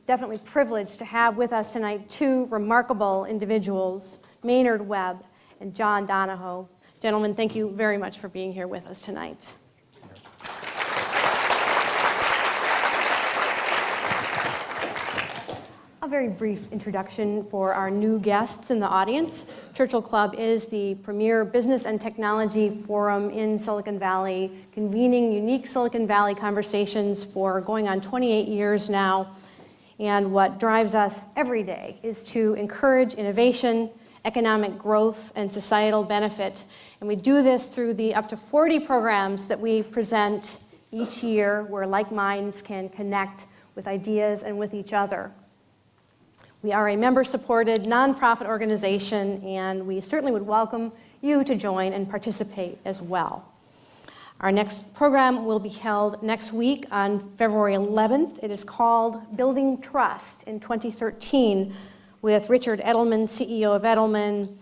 definitely privileged to have with us tonight two remarkable individuals, Maynard Webb and John Donahoe. Gentlemen, thank you very much for being here with us tonight. A very brief introduction for our new guests in the audience. Churchill Club is the premier business and technology forum in Silicon Valley, convening unique Silicon Valley conversations for going on 28 years now. And what drives us every day is to encourage innovation, economic growth, and societal benefit. And we do this through the up to 40 programs that we present each year where like minds can connect with ideas and with each other. We are a member-supported nonprofit organization, and we certainly would welcome you to join and participate as well. Our next program will be held next week on February 11th. It is called Building Trust in 2013 with Richard Edelman, CEO of Edelman,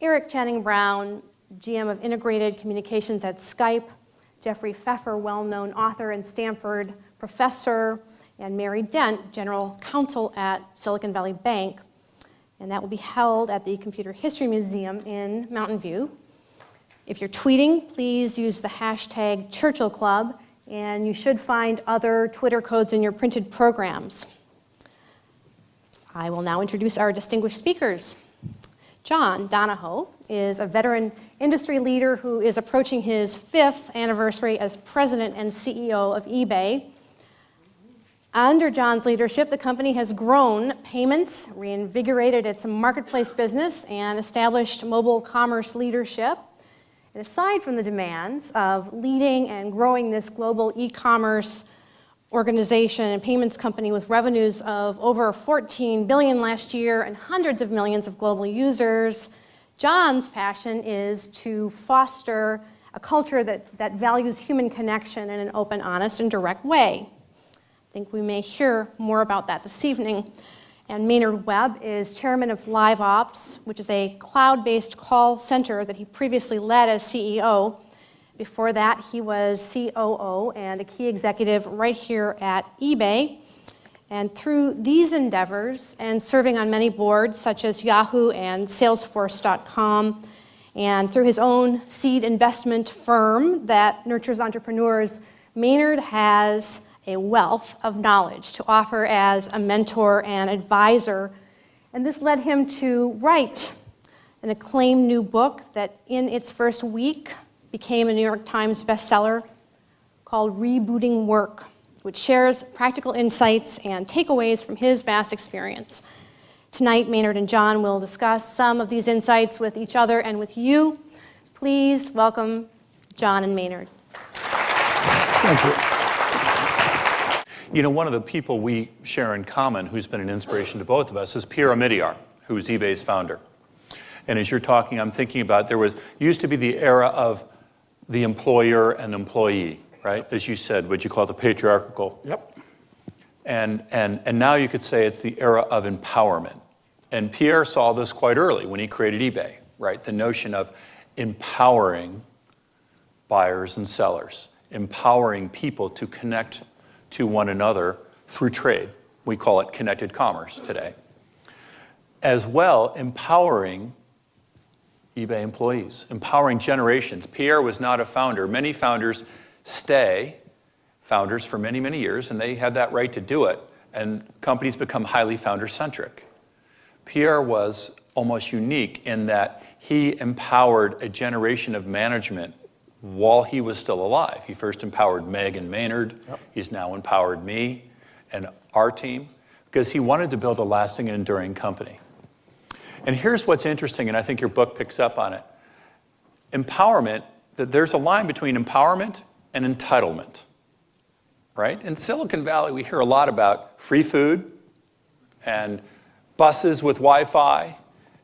Eric Channing Brown, GM of Integrated Communications at Skype, Jeffrey Pfeffer, well-known author and Stanford professor, and Mary Dent, General Counsel at Silicon Valley Bank. And that will be held at the Computer History Museum in Mountain View. If you're tweeting, please use the hashtag Churchill Club, and you should find other Twitter codes in your printed programs. I will now introduce our distinguished speakers. John Donahoe is a veteran industry leader who is approaching his 5th anniversary as president and CEO of eBay. Under John's leadership, the company has grown payments, reinvigorated its marketplace business, and established mobile commerce leadership. And aside from the demands of leading and growing this global e-commerce organization and payments company with revenues of over $14 billion last year and hundreds of millions of global users, John's passion is to foster a culture that values human connection in an open, honest, and direct way. I think we may hear more about that this evening. And Maynard Webb is chairman of LiveOps, which is a cloud-based call center that he previously led as CEO. Before that, he was COO and a key executive right here at eBay. And through these endeavors and serving on many boards such as Yahoo and Salesforce.com, and through his own seed investment firm that nurtures entrepreneurs, Maynard has a wealth of knowledge to offer as a mentor and advisor. And this led him to write an acclaimed new book that in its first week became a New York Times bestseller called Rebooting Work, which shares practical insights and takeaways from his vast experience. Tonight, Maynard and John will discuss some of these insights with each other and with you. Please welcome John and Maynard. Thank you. You know, one of the people we share in common who's been an inspiration to both of us is Pierre Omidyar, who is eBay's founder. And as you're talking, I'm thinking about used to be the era of the employer and employee, right? As you said, what you call the patriarchal. Yep. And now you could say it's the era of empowerment. And Pierre saw this quite early when he created eBay, right? The notion of empowering buyers and sellers, empowering people to connect to one another through trade. We call it connected commerce today. As well, empowering eBay employees, empowering generations. Pierre was not a founder. Many founders stay founders for many, many years, and they have that right to do it, and companies become highly founder-centric. Pierre was almost unique in that he empowered a generation of management while he was still alive. He first empowered Meg and Maynard. Yep. He's now empowered me and our team because he wanted to build a lasting and enduring company. And here's what's interesting, and I think your book picks up on it. Empowerment, that there's a line between empowerment and entitlement, right? In Silicon Valley, we hear a lot about free food and buses with Wi-Fi,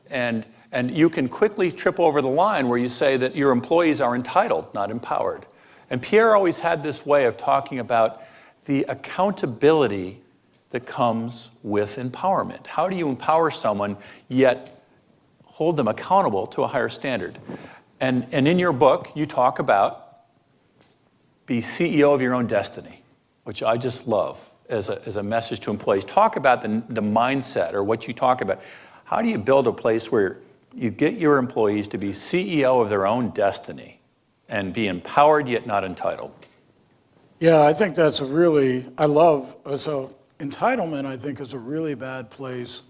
and you can quickly trip over the line where you say that your employees are entitled, not empowered. And Pierre always had this way of talking about the accountability that comes with empowerment. How do you empower someone yet hold them accountable to a higher standard? And in your book, you talk about be CEO of your own destiny, which I just love. as a message to employees. Talk about the mindset, or what you talk about. How do you build a place where you get your employees to be CEO of their own destiny and be empowered yet not entitled? Yeah, I think that's a really, so entitlement, I think, is a really bad place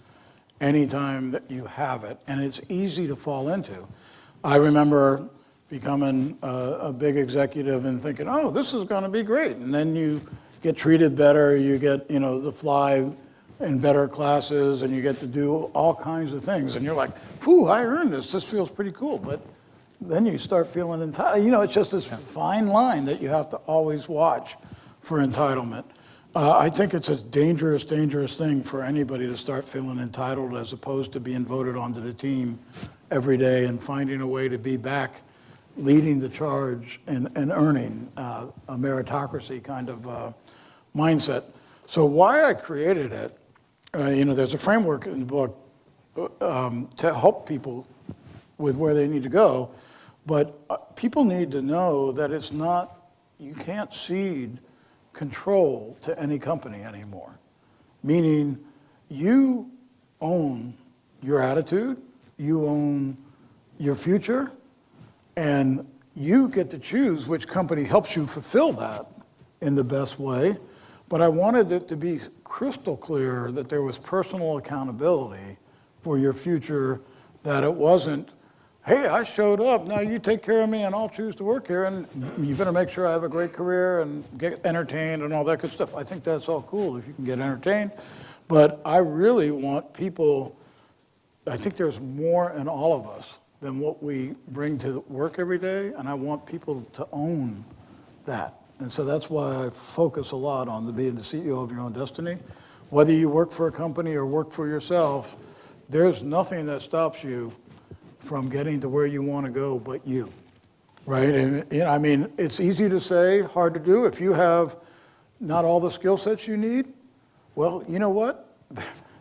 anytime that you have it, and it's easy to fall into. I remember becoming a big executive and thinking, oh, this is going to be great, and then you get treated better, you get, to fly in better classes, and you get to do all kinds of things, and you're like, whew, I earned this feels pretty cool, but then you start feeling entitled. It's just this fine line that you have to always watch for entitlement. I think it's a dangerous, dangerous thing for anybody to start feeling entitled as opposed to being voted onto the team every day and finding a way to be back leading the charge and earning a meritocracy kind of mindset. So why I created it, there's a framework in the book to help people with where they need to go, but people need to know that you can't cede control to any company anymore. Meaning, you own your attitude, you own your future, and you get to choose which company helps you fulfill that in the best way. But I wanted it to be crystal clear that there was personal accountability for your future, that it wasn't, hey, I showed up, now you take care of me and I'll choose to work here, and you better make sure I have a great career and get entertained and all that good stuff. I think that's all cool if you can get entertained, but I really want people, I think there's more in all of us than what we bring to work every day, and I want people to own that. And so that's why I focus a lot on being the CEO of your own destiny. Whether you work for a company or work for yourself, there's nothing that stops you from getting to where you want to go but you, right? And it's easy to say, hard to do. If you have not all the skill sets you need, well, you know what?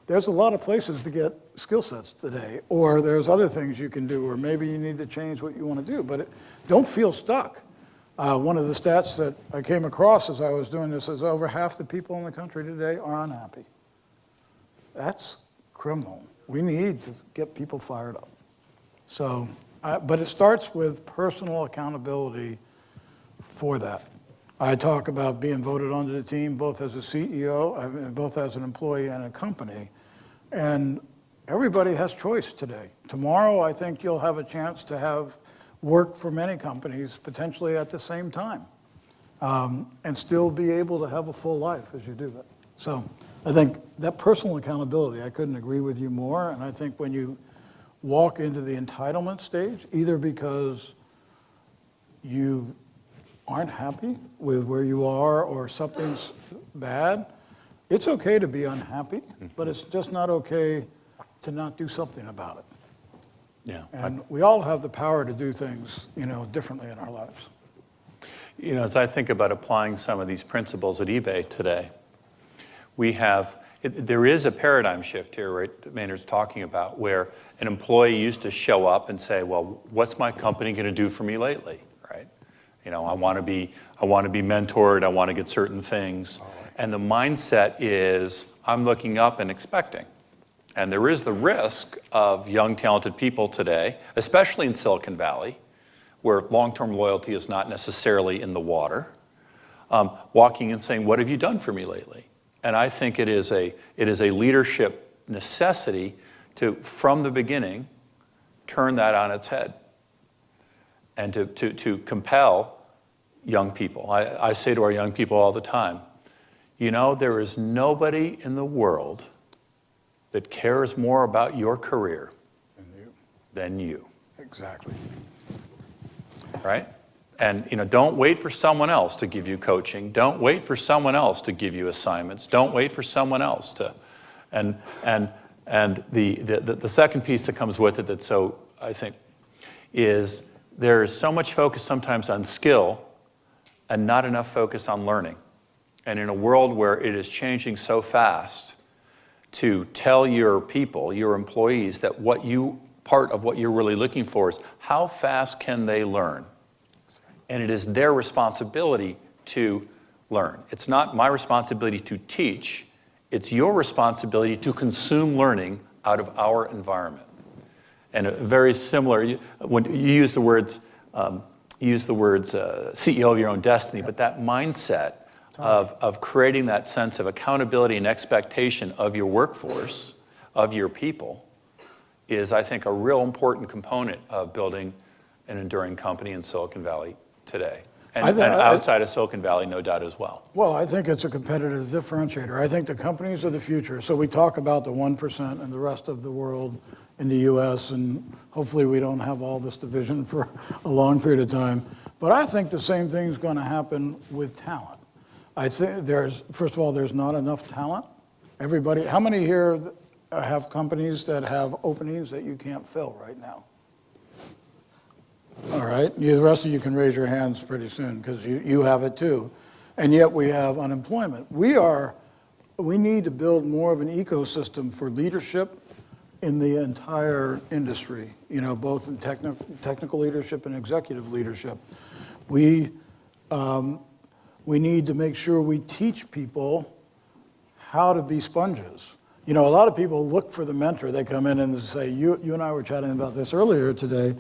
There's a lot of places to get skill sets today, or there's other things you can do, or maybe you need to change what you want to do, but don't feel stuck. One of the stats that I came across as I was doing this is over half the people in the country today are unhappy. That's criminal. We need to get people fired up. So, but it starts with personal accountability for that. I talk about being voted onto the team, both as a CEO, both as an employee and a company. And everybody has choice today. Tomorrow, I think you'll have a chance to have work for many companies, potentially at the same time, and still be able to have a full life as you do that. So I think that personal accountability, I couldn't agree with you more. And I think when you walk into the entitlement stage, either because you aren't happy with where you are or something's bad, it's okay to be unhappy, but it's just not okay to not do something about it. Yeah. And we all have the power to do things, differently in our lives. As I think about applying some of these principles at eBay today, there is a paradigm shift here, right, that Maynard's talking about, where an employee used to show up and say, well, what's my company going to do for me lately, right? I want to be mentored, I want to get certain things. And the mindset is, I'm looking up and expecting. And there is the risk of young, talented people today, especially in Silicon Valley, where long-term loyalty is not necessarily in the water, walking and saying, what have you done for me lately? And I think it is a leadership necessity to, from the beginning, turn that on its head and to compel young people. I say to our young people all the time, there is nobody in the world that cares more about your career than you. Exactly. Right? And don't wait for someone else to give you coaching. Don't wait for someone else to give you assignments. Don't wait for someone else to. And the second piece that comes with it that so I think is there is so much focus sometimes on skill and not enough focus on learning. And in a world where it is changing so fast, to tell your people, your employees, that part of what you're really looking for is how fast can they learn? And it is their responsibility to learn. It's not my responsibility to teach, it's your responsibility to consume learning out of our environment. And very similar, when you use the words, CEO of your own destiny, but that mindset of creating that sense of accountability and expectation of your workforce, of your people, is, I think, a real important component of building an enduring company in Silicon Valley today. And outside of Silicon Valley, no doubt as well. Well, I think it's a competitive differentiator. I think the companies of the future, so we talk about the 1% and the rest of the world in the US, and hopefully we don't have all this division for a long period of time. But I think the same thing's going to happen with talent. I think first of all, there's not enough talent. Everybody, how many here have companies that have openings that you can't fill right now? All right, the rest of you can raise your hands pretty soon because you have it too. And yet we have unemployment. We need to build more of an ecosystem for leadership in the entire industry, both in technical leadership and executive leadership. We need to make sure we teach people how to be sponges. A lot of people look for the mentor. They come in and say, you and I were chatting about this earlier today.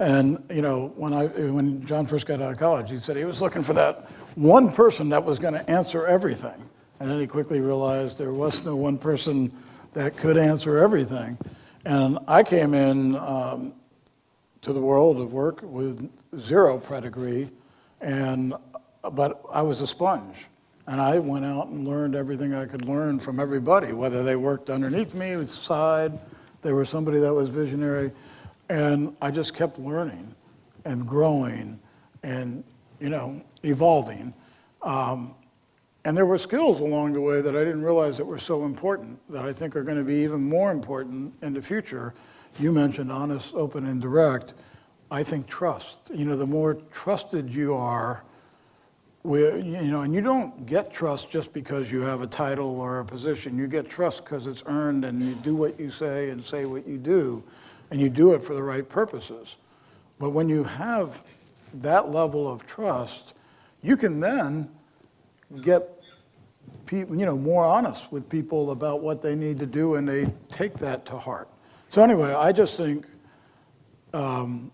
And when John first got out of college, he said he was looking for that one person that was going to answer everything. And then he quickly realized there was no one person that could answer everything. And I came in to the world of work with zero pedigree, but I was a sponge. And I went out and learned everything I could learn from everybody, whether they worked underneath me, side, they were somebody that was visionary. And I just kept learning and growing and, evolving. And there were skills along the way that I didn't realize that were so important, that I think are going to be even more important in the future. You mentioned honest, open, and direct. I think trust. The more trusted you are, and you don't get trust just because you have a title or a position. You get trust because it's earned, and you do what you say and say what you do, and you do it for the right purposes. But when you have that level of trust, you can then get people, more honest with people about what they need to do, and they take that to heart. So anyway, I just think in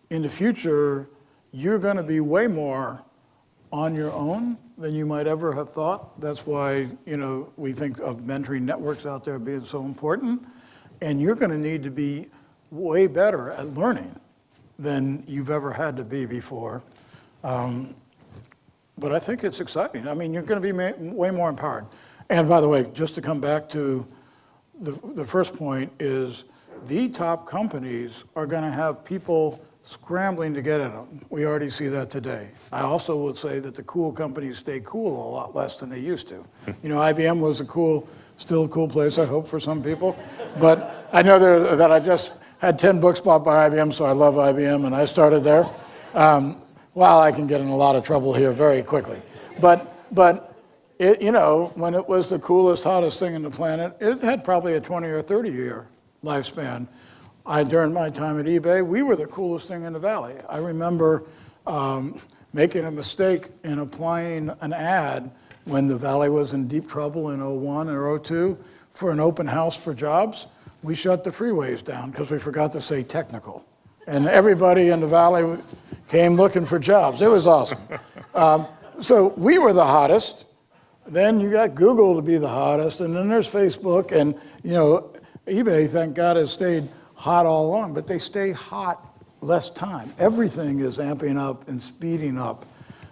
the future, you're going to be way more on your own than you might ever have thought. That's why, we think of mentoring networks out there being so important. And you're going to need to be way better at learning than you've ever had to be before. But I think it's exciting. I mean, you're going to be way more empowered. And by the way, just to come back to the first point is the top companies are going to have people scrambling to get in them. We already see that today. I also would say that the cool companies stay cool a lot less than they used to. IBM was still a cool place, I hope, for some people. But I know that I just had 10 books bought by IBM, so I love IBM, and I started there. Well, I can get in a lot of trouble here very quickly. But it, when it was the coolest, hottest thing on the planet, it had probably a 20 or 30 year lifespan. During my time at eBay, we were the coolest thing in the Valley. I remember making a mistake in applying an ad when the Valley was in deep trouble in 01 or 02 for an open house for jobs. We shut the freeways down because we forgot to say technical. And everybody in the Valley came looking for jobs. It was awesome. So we were the hottest. Then you got Google to be the hottest, and then there's Facebook, and eBay, thank God, has stayed hot all along, but they stay hot less time. Everything is amping up and speeding up.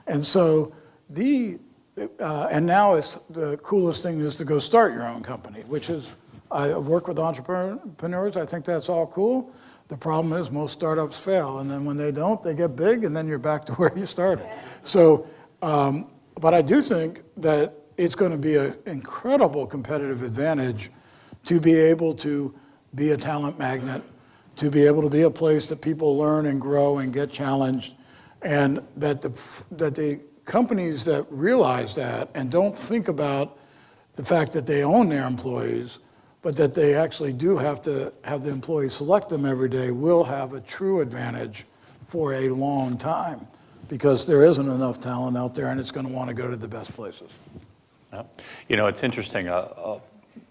And so and now it's the coolest thing is to go start your own company, which is, I work with entrepreneurs, I think that's all cool. The problem is most startups fail, and then when they don't, they get big, and then you're back to where you started. So, but I do think that it's going to be an incredible competitive advantage to be able to be a talent magnet, to be able to be a place that people learn and grow and get challenged, and that the companies that realize that and don't think about the fact that they own their employees, but that they actually do have to have the employees select them every day, will have a true advantage for a long time. because there isn't enough talent out there, and it's going to want to go to the best places. Yeah. You know, it's interesting. I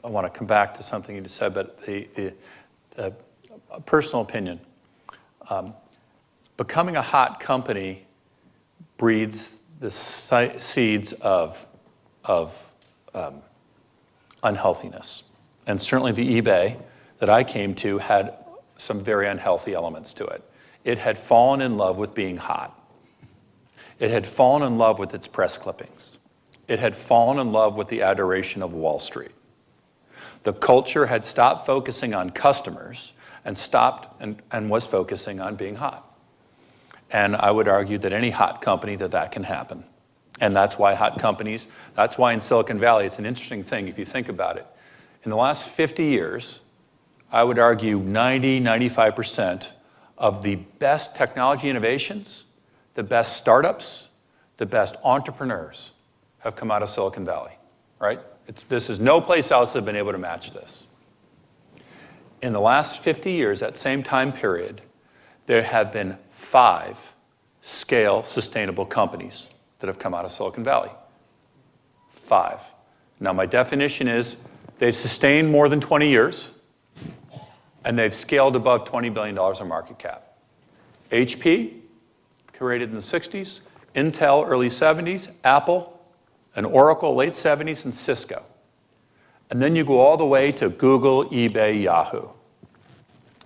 want to come back to something you just said, but a personal opinion. Becoming a hot company breeds the seeds of unhealthiness. And certainly the eBay that I came to had some very unhealthy elements to it. It had fallen in love with being hot. It had fallen in love with its press clippings. It had fallen in love with the adoration of Wall Street. The culture had stopped focusing on customers and stopped and was focusing on being hot. And I would argue that any hot company that can happen. And that's why hot companies, that's why in Silicon Valley, it's an interesting thing if you think about it. In the last 50 years, I would argue 95% of the best technology innovations, the best startups, the best entrepreneurs have come out of Silicon Valley, right? This is no place else that have been able to match this. In the last 50 years, that same time period, there have been 5 scale sustainable companies that have come out of Silicon Valley. 5. Now, my definition is they've sustained more than 20 years, and they've scaled above $20 billion in market cap. HP, created in the 60s, Intel, early 70s, Apple, and Oracle, late 70s, and Cisco. And then you go all the way to Google, eBay, Yahoo.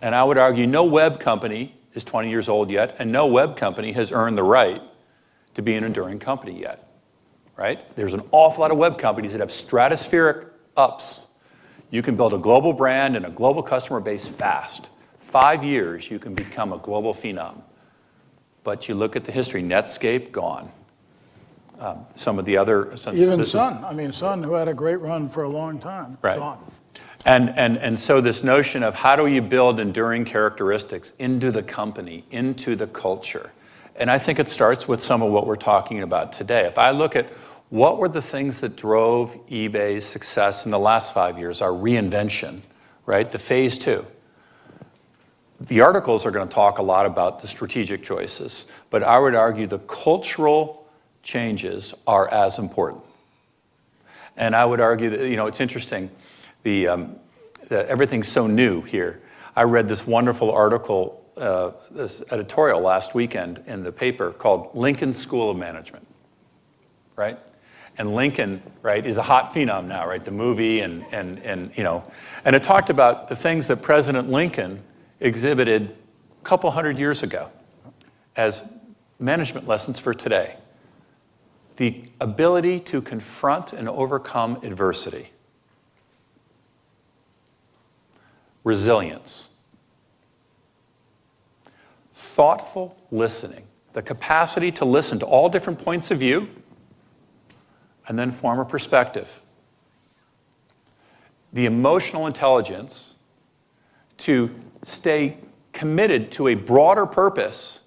And I would argue no web company is 20 years old yet, and no web company has earned the right to be an enduring company yet, right? There's an awful lot of web companies that have stratospheric ups. You can build a global brand and a global customer base fast. 5 years, you can become a global phenom. But you look at the history, Netscape, gone. Some of the other... Even Sun. Sun, who had a great run for a long time, right. Gone. And so this notion of how do you build enduring characteristics into the company, into the culture? And I think it starts with some of what we're talking about today. If I look at what were the things that drove eBay's success in the last 5 years, our reinvention, right? The phase 2. The articles are going to talk a lot about the strategic choices, but I would argue the cultural changes are as important. And I would argue that, it's interesting, everything's so new here. I read this wonderful article, this editorial last weekend in the paper called Lincoln School of Management, right? And Lincoln, right, is a hot phenom now, right? The movie and it talked about the things that President Lincoln exhibited a couple hundred years ago as management lessons for today. The ability to confront and overcome adversity. Resilience. Thoughtful listening. The capacity to listen to all different points of view and then form a perspective. The emotional intelligence to stay committed to a broader purpose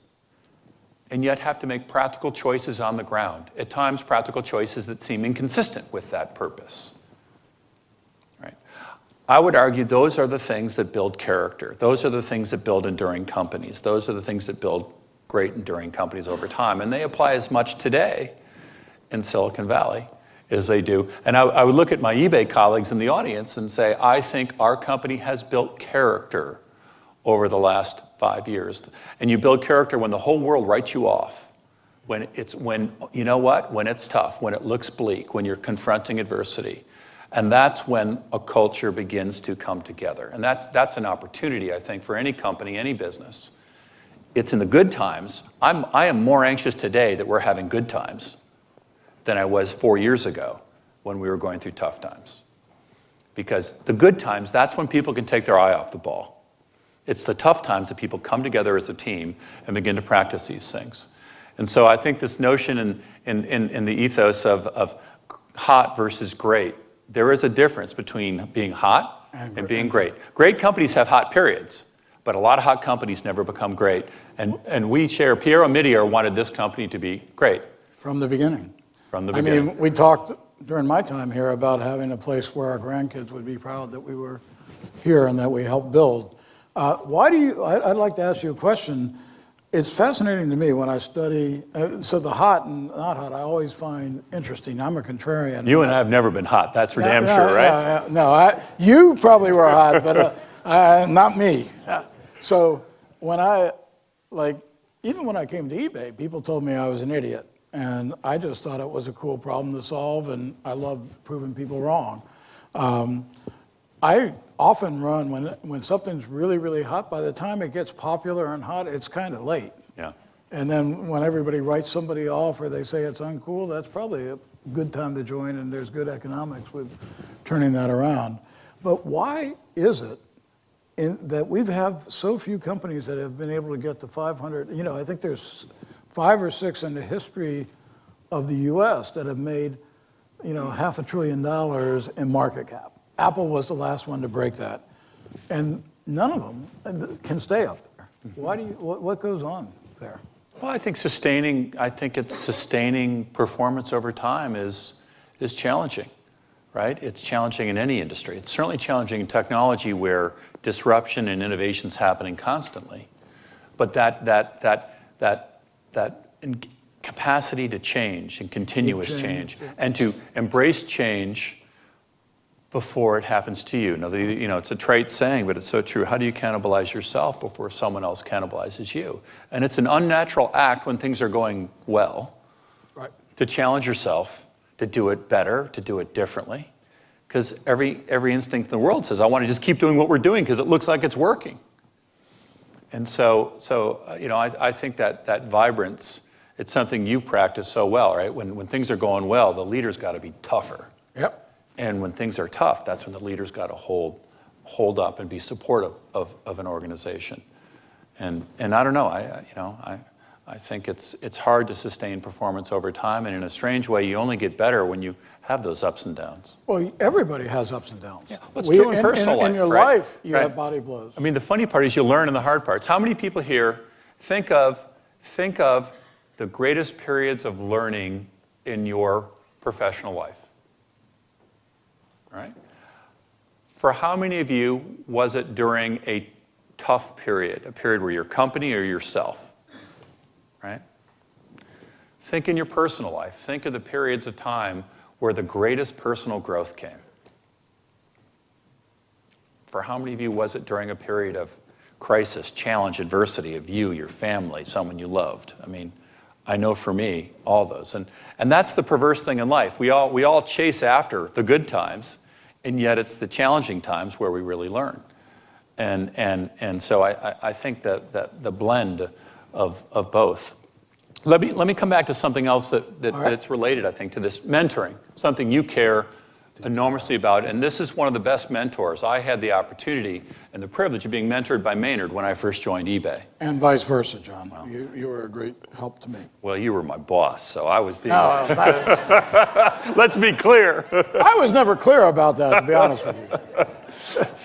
and yet have to make practical choices on the ground. At times, practical choices that seem inconsistent with that purpose. Right? I would argue those are the things that build character. Those are the things that build enduring companies. Those are the things that build great enduring companies over time. And they apply as much today in Silicon Valley as they do. And I would look at my eBay colleagues in the audience and say, I think our company has built character over the last 5 years. And you build character when the whole world writes you off. When you know what? When it's tough, when it looks bleak, when you're confronting adversity. And that's when a culture begins to come together. And that's an opportunity, I think, for any company, any business. It's in the good times. I am more anxious today that we're having good times than I was 4 years ago when we were going through tough times. Because the good times, that's when people can take their eye off the ball. It's the tough times that people come together as a team and begin to practice these things. And so I think this notion in the ethos of hot versus great, there is a difference between being hot and being great. Great companies have hot periods, but a lot of hot companies never become great. And we share, Piero Midier wanted this company to be great. From the beginning. From the beginning. I mean, we talked during my time here about having a place where our grandkids would be proud that we were here and that we helped build. I'd like to ask you a question. It's fascinating to me when I study, so the hot and not hot, I always find interesting. I'm a contrarian. You and I have never been hot, that's for damn sure, right? No, you probably were hot, but not me. So when even when I came to eBay, people told me I was an idiot. And I just thought it was a cool problem to solve, and I love proving people wrong. I often run when something's really, really hot. By the time it gets popular and hot, it's kind of late. Yeah. And then when everybody writes somebody off or they say it's uncool, that's probably a good time to join, and there's good economics with turning that around. But why is it that we have so few companies that have been able to get to 500? I think there's 5 or 6 in the history of the US that have made, $500 billion in market cap. Apple was the last one to break that. And none of them can stay up there. What goes on there? Well, I think it's sustaining performance over time is challenging, right? It's challenging in any industry. It's certainly challenging in technology where disruption and innovation is happening constantly. But that capacity to change and continuous change and to embrace change before it happens to you. Now, it's a trite saying, but it's so true. How do you cannibalize yourself before someone else cannibalizes you? And it's an unnatural act when things are going well, right, to challenge yourself, to do it better, to do it differently. Because every instinct in the world says, I want to just keep doing what we're doing because it looks like it's working. And so I think that vibrance, it's something you've practiced so well, right? When things are going well, the leader's got to be tougher. Yep. And when things are tough, that's when the leader's got to hold up and be supportive of an organization. And I don't know, I think it's hard to sustain performance over time, and in a strange way, you only get better when you have those ups and downs. Well, everybody has ups and downs. Yeah. Well, it's true in personal life. In your right? life, you right. have body blows. I mean, the funny part is you learn in the hard parts. How many people here think of the greatest periods of learning in your professional life? Right? For how many of you was it during a tough period, a period where your company or yourself, right? Think in your personal life. Think of the periods of time where the greatest personal growth came. For how many of you was it during a period of crisis, challenge, adversity of you, your family, someone you loved? I mean, I know for me, all those. And that's the perverse thing in life. We all chase after the good times, and yet it's the challenging times where we really learn. And so I think that the blend of both. Let me come back to something else that's related, I think, to this mentoring, something you care enormously about. And this is one of the best mentors. I had the opportunity and the privilege of being mentored by Maynard when I first joined eBay. And vice versa, John. Wow. You were a great help to me. Well, you were my boss, so I was being... No, let's be clear. I was never clear about that, to be honest with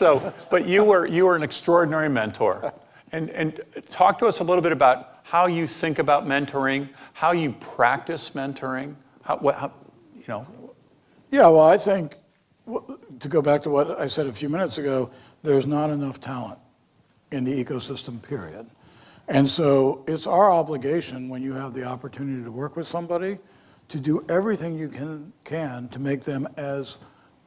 you. But you were an extraordinary mentor. And talk to us a little bit about how you think about mentoring, how you practice mentoring, Yeah, well, I think, to go back to what I said a few minutes ago, there's not enough talent in the ecosystem, period. And so it's our obligation when you have the opportunity to work with somebody to do everything you can to make them as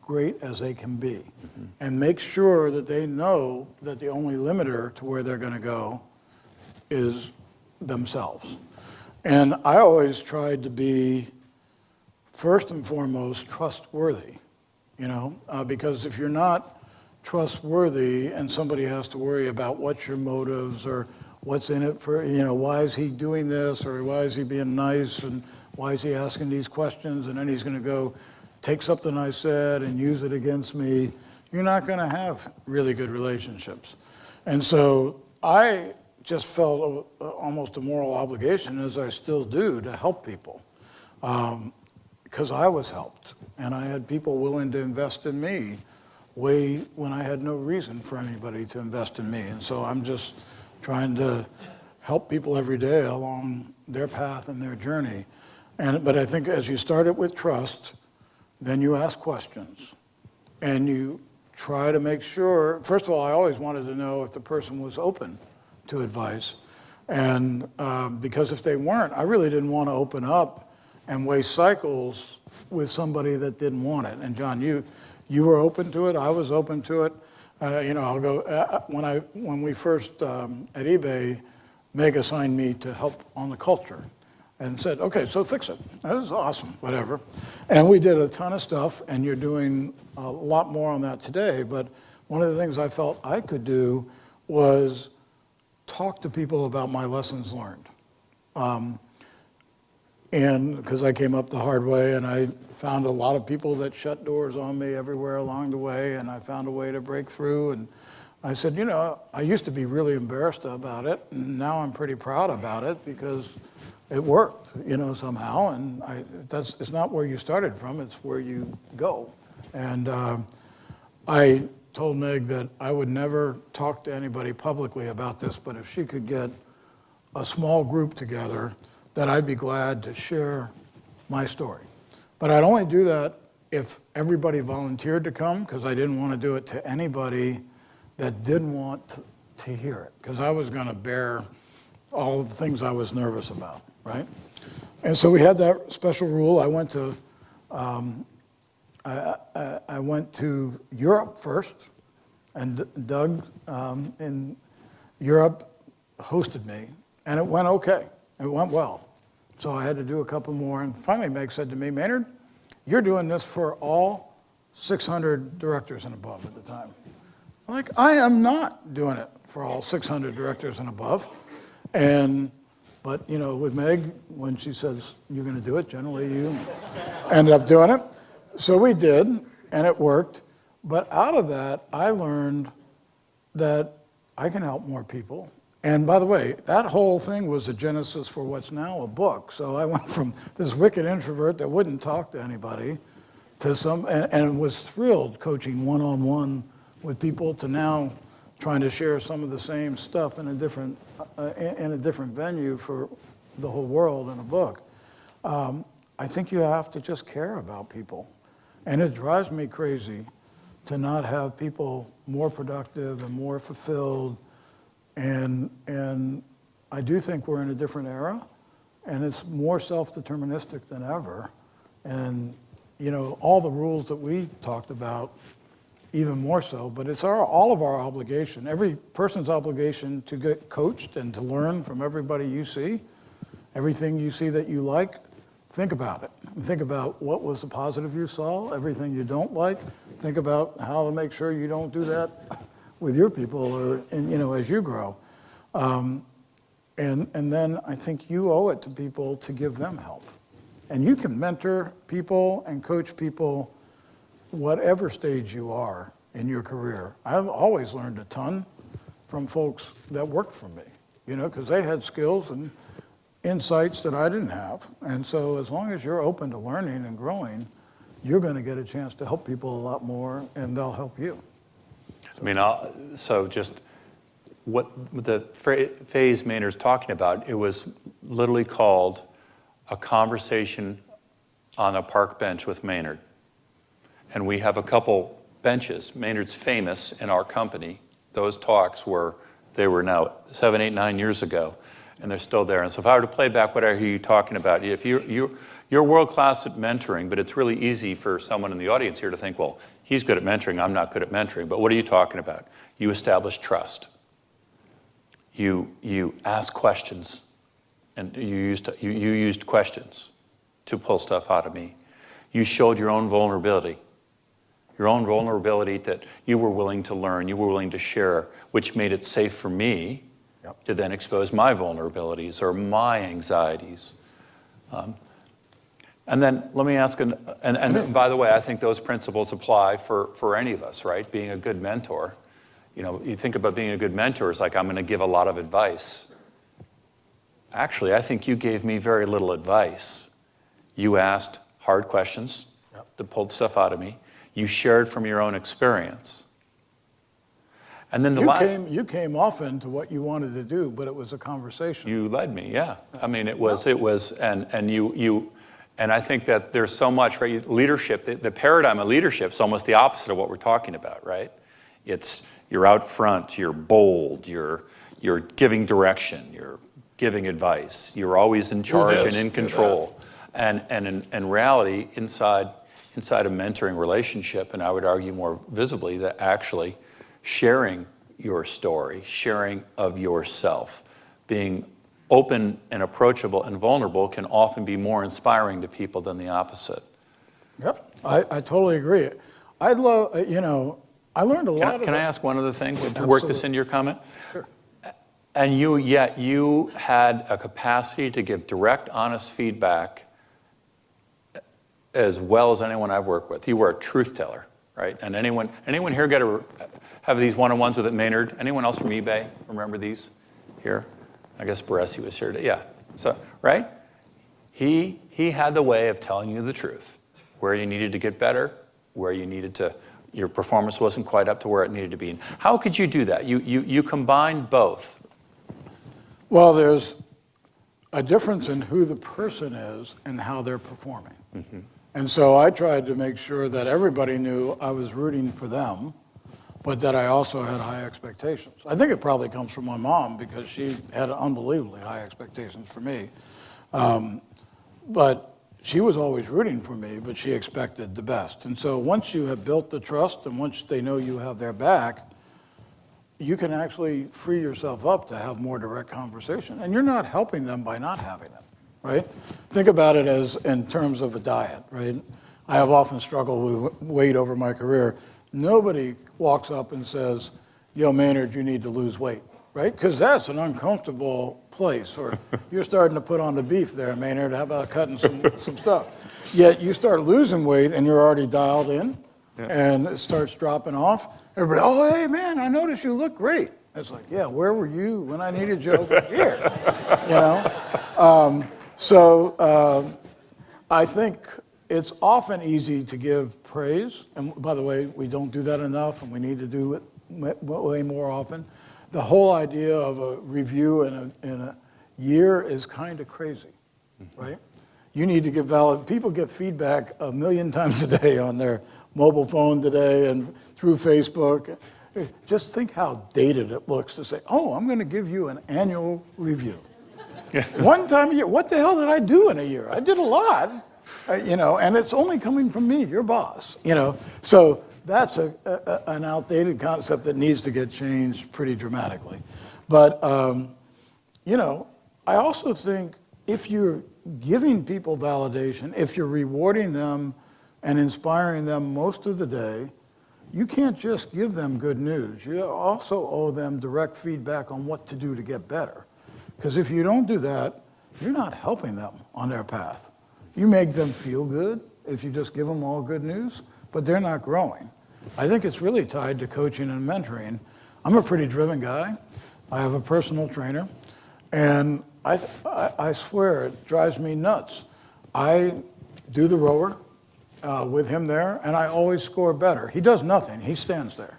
great as they can be. Mm-hmm. And make sure that they know that the only limiter to where they're going to go is themselves. And I always tried to be, first and foremost, trustworthy, because if you're not trustworthy and somebody has to worry about what's your motives or what's in it for, why is he doing this or why is he being nice and why is he asking these questions and then he's going to go take something I said and use it against me, you're not going to have really good relationships. And so I just felt almost a moral obligation, as I still do, to help people. Because I was helped, and I had people willing to invest in me way when I had no reason for anybody to invest in me. And so I'm just trying to help people every day along their path and their journey. But I think as you start it with trust, then you ask questions, and you try to make sure, first of all, I always wanted to know if the person was open to advice. And because if they weren't, I really didn't want to open up and waste cycles with somebody that didn't want it. And John, you were open to it. I was open to it. I'll go when we first at eBay, Meg assigned me to help on the culture, and said, "Okay, so fix it." That was awesome, whatever. And we did a ton of stuff, and you're doing a lot more on that today. But one of the things I felt I could do was talk to people about my lessons learned. And because I came up the hard way, and I found a lot of people that shut doors on me everywhere along the way, and I found a way to break through. And I said, I used to be really embarrassed about it, and now I'm pretty proud about it because it worked, somehow. And it's not where you started from, it's where you go. And I told Meg that I would never talk to anybody publicly about this, but if she could get a small group together, that I'd be glad to share my story. But I'd only do that if everybody volunteered to come, because I didn't want to do it to anybody that didn't want to hear it, because I was going to bear all the things I was nervous about, right? And so we had that special rule. I went to Europe first, and Doug in Europe hosted me, and it went okay. It went well. So I had to do a couple more, and finally Meg said to me, "Maynard, you're doing this for all 600 directors and above at the time." I'm like, I am not doing it for all 600 directors and above. But with Meg, when she says you're going to do it, generally you end up doing it. So we did, and it worked. But out of that, I learned that I can help more people. And by the way, that whole thing was the genesis for what's now a book. So I went from this wicked introvert that wouldn't talk to anybody to and was thrilled coaching one-on-one with people, to now trying to share some of the same stuff in a different venue for the whole world in a book. I think you have to just care about people. And it drives me crazy to not have people more productive and more fulfilled. And I do think we're in a different era, and it's more self-deterministic than ever. And all the rules that we talked about, even more so, but it's all of our obligation, every person's obligation, to get coached and to learn from everybody you see. Everything you see that you like, think about it. Think about what was the positive you saw. Everything you don't like, think about how to make sure you don't do that with your people, or as you grow. And then I think you owe it to people to give them help. And you can mentor people and coach people whatever stage you are in your career. I've always learned a ton from folks that worked for me, because they had skills and insights that I didn't have. And so as long as you're open to learning and growing, you're going to get a chance to help people a lot more, and they'll help you. So just what the phase Maynard's talking about, it was literally called a conversation on a park bench with Maynard. And we have a couple benches. Maynard's famous in our company. Those talks were now 7, 8, 9 years ago, and they're still there. And so if I were to play back what I hear you talking about, if you're world-class at mentoring, but it's really easy for someone in the audience here to think, well, he's good at mentoring, I'm not good at mentoring. But what are you talking about? You establish trust. You ask questions, and you used questions to pull stuff out of me. You showed your own vulnerability that you were willing to learn, you were willing to share, which made it safe for me to then expose my vulnerabilities or my anxieties. And then let me ask, and by the way, I think those principles apply for any of us, right? Being a good mentor. You think about being a good mentor, it's like, I'm going to give a lot of advice. Actually, I think you gave me very little advice. You asked hard questions that pulled stuff out of me. You shared from your own experience. And then you came often to what you wanted to do, but it was a conversation. You led me, yeah. I mean, it was, and I think that there's so much, right? Leadership, the paradigm of leadership is almost the opposite of what we're talking about, right? It's, you're out front, you're bold, you're giving direction, you're giving advice. You're always in charge and in control. And in reality, inside a mentoring relationship, and I would argue more visibly that actually sharing your story, sharing of yourself, being open and approachable and vulnerable can often be more inspiring to people than the opposite. Yep, I totally agree. I'd love, I learned a lot. Can I ask one other thing to work this into your comment? Sure. And you had a capacity to give direct, honest feedback as well as anyone I've worked with. You were a truth teller, right? And anyone here got to have these one-on-ones with Maynard? Anyone else from eBay remember these here? I guess Baresi was here. Yeah. So, right? He had the way of telling you the truth, where you needed to get better, where you needed to, your performance wasn't quite up to where it needed to be. How could you do that? You combined both. Well, there's a difference in who the person is and how they're performing. Mm-hmm. And so I tried to make sure that everybody knew I was rooting for them, but that I also had high expectations. I think it probably comes from my mom because she had unbelievably high expectations for me. But she was always rooting for me, but she expected the best. And so once you have built the trust and once they know you have their back, you can actually free yourself up to have more direct conversation. And you're not helping them by not having it, right? Think about it as in terms of a diet, right? I have often struggled with weight over my career. Nobody walks up and says, yo, Maynard, you need to lose weight, right? Because that's an uncomfortable place. Or you're starting to put on the beef there, Maynard. How about cutting some stuff? Yet you start losing weight and you're already dialed in, and it starts dropping off. Everybody, oh, hey, man, I noticed you look great. It's like, yeah, where were you when I needed you over here? I think it's often easy to give praise. And by the way, we don't do that enough, and we need to do it way more often. The whole idea of a review in a year is kind of crazy, right? You need to give valid, people get feedback a million times a day on their mobile phone today and through Facebook. Just think how dated it looks to say, oh, I'm going to give you an annual review. One time a year, what the hell did I do in a year? I did a lot, and it's only coming from me, your boss, So that's an outdated concept that needs to get changed pretty dramatically. But, I also think if you're giving people validation, if you're rewarding them and inspiring them most of the day, you can't just give them good news. You also owe them direct feedback on what to do to get better. Because if you don't do that, you're not helping them on their path. You make them feel good if you just give them all good news, but they're not growing. I think it's really tied to coaching and mentoring. I'm a pretty driven guy. I have a personal trainer, and I swear it drives me nuts. I do the rower with him there, and I always score better. He does nothing. He stands there,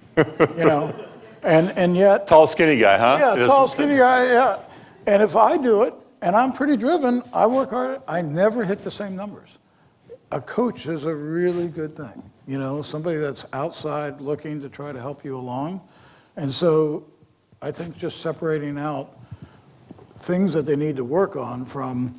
and yet... Tall, skinny guy, huh? Yeah, tall, skinny guy, yeah. And if I do it, and I'm pretty driven, I work hard, I never hit the same numbers. A coach is a really good thing, somebody that's outside looking to try to help you along. And so I think just separating out things that they need to work on from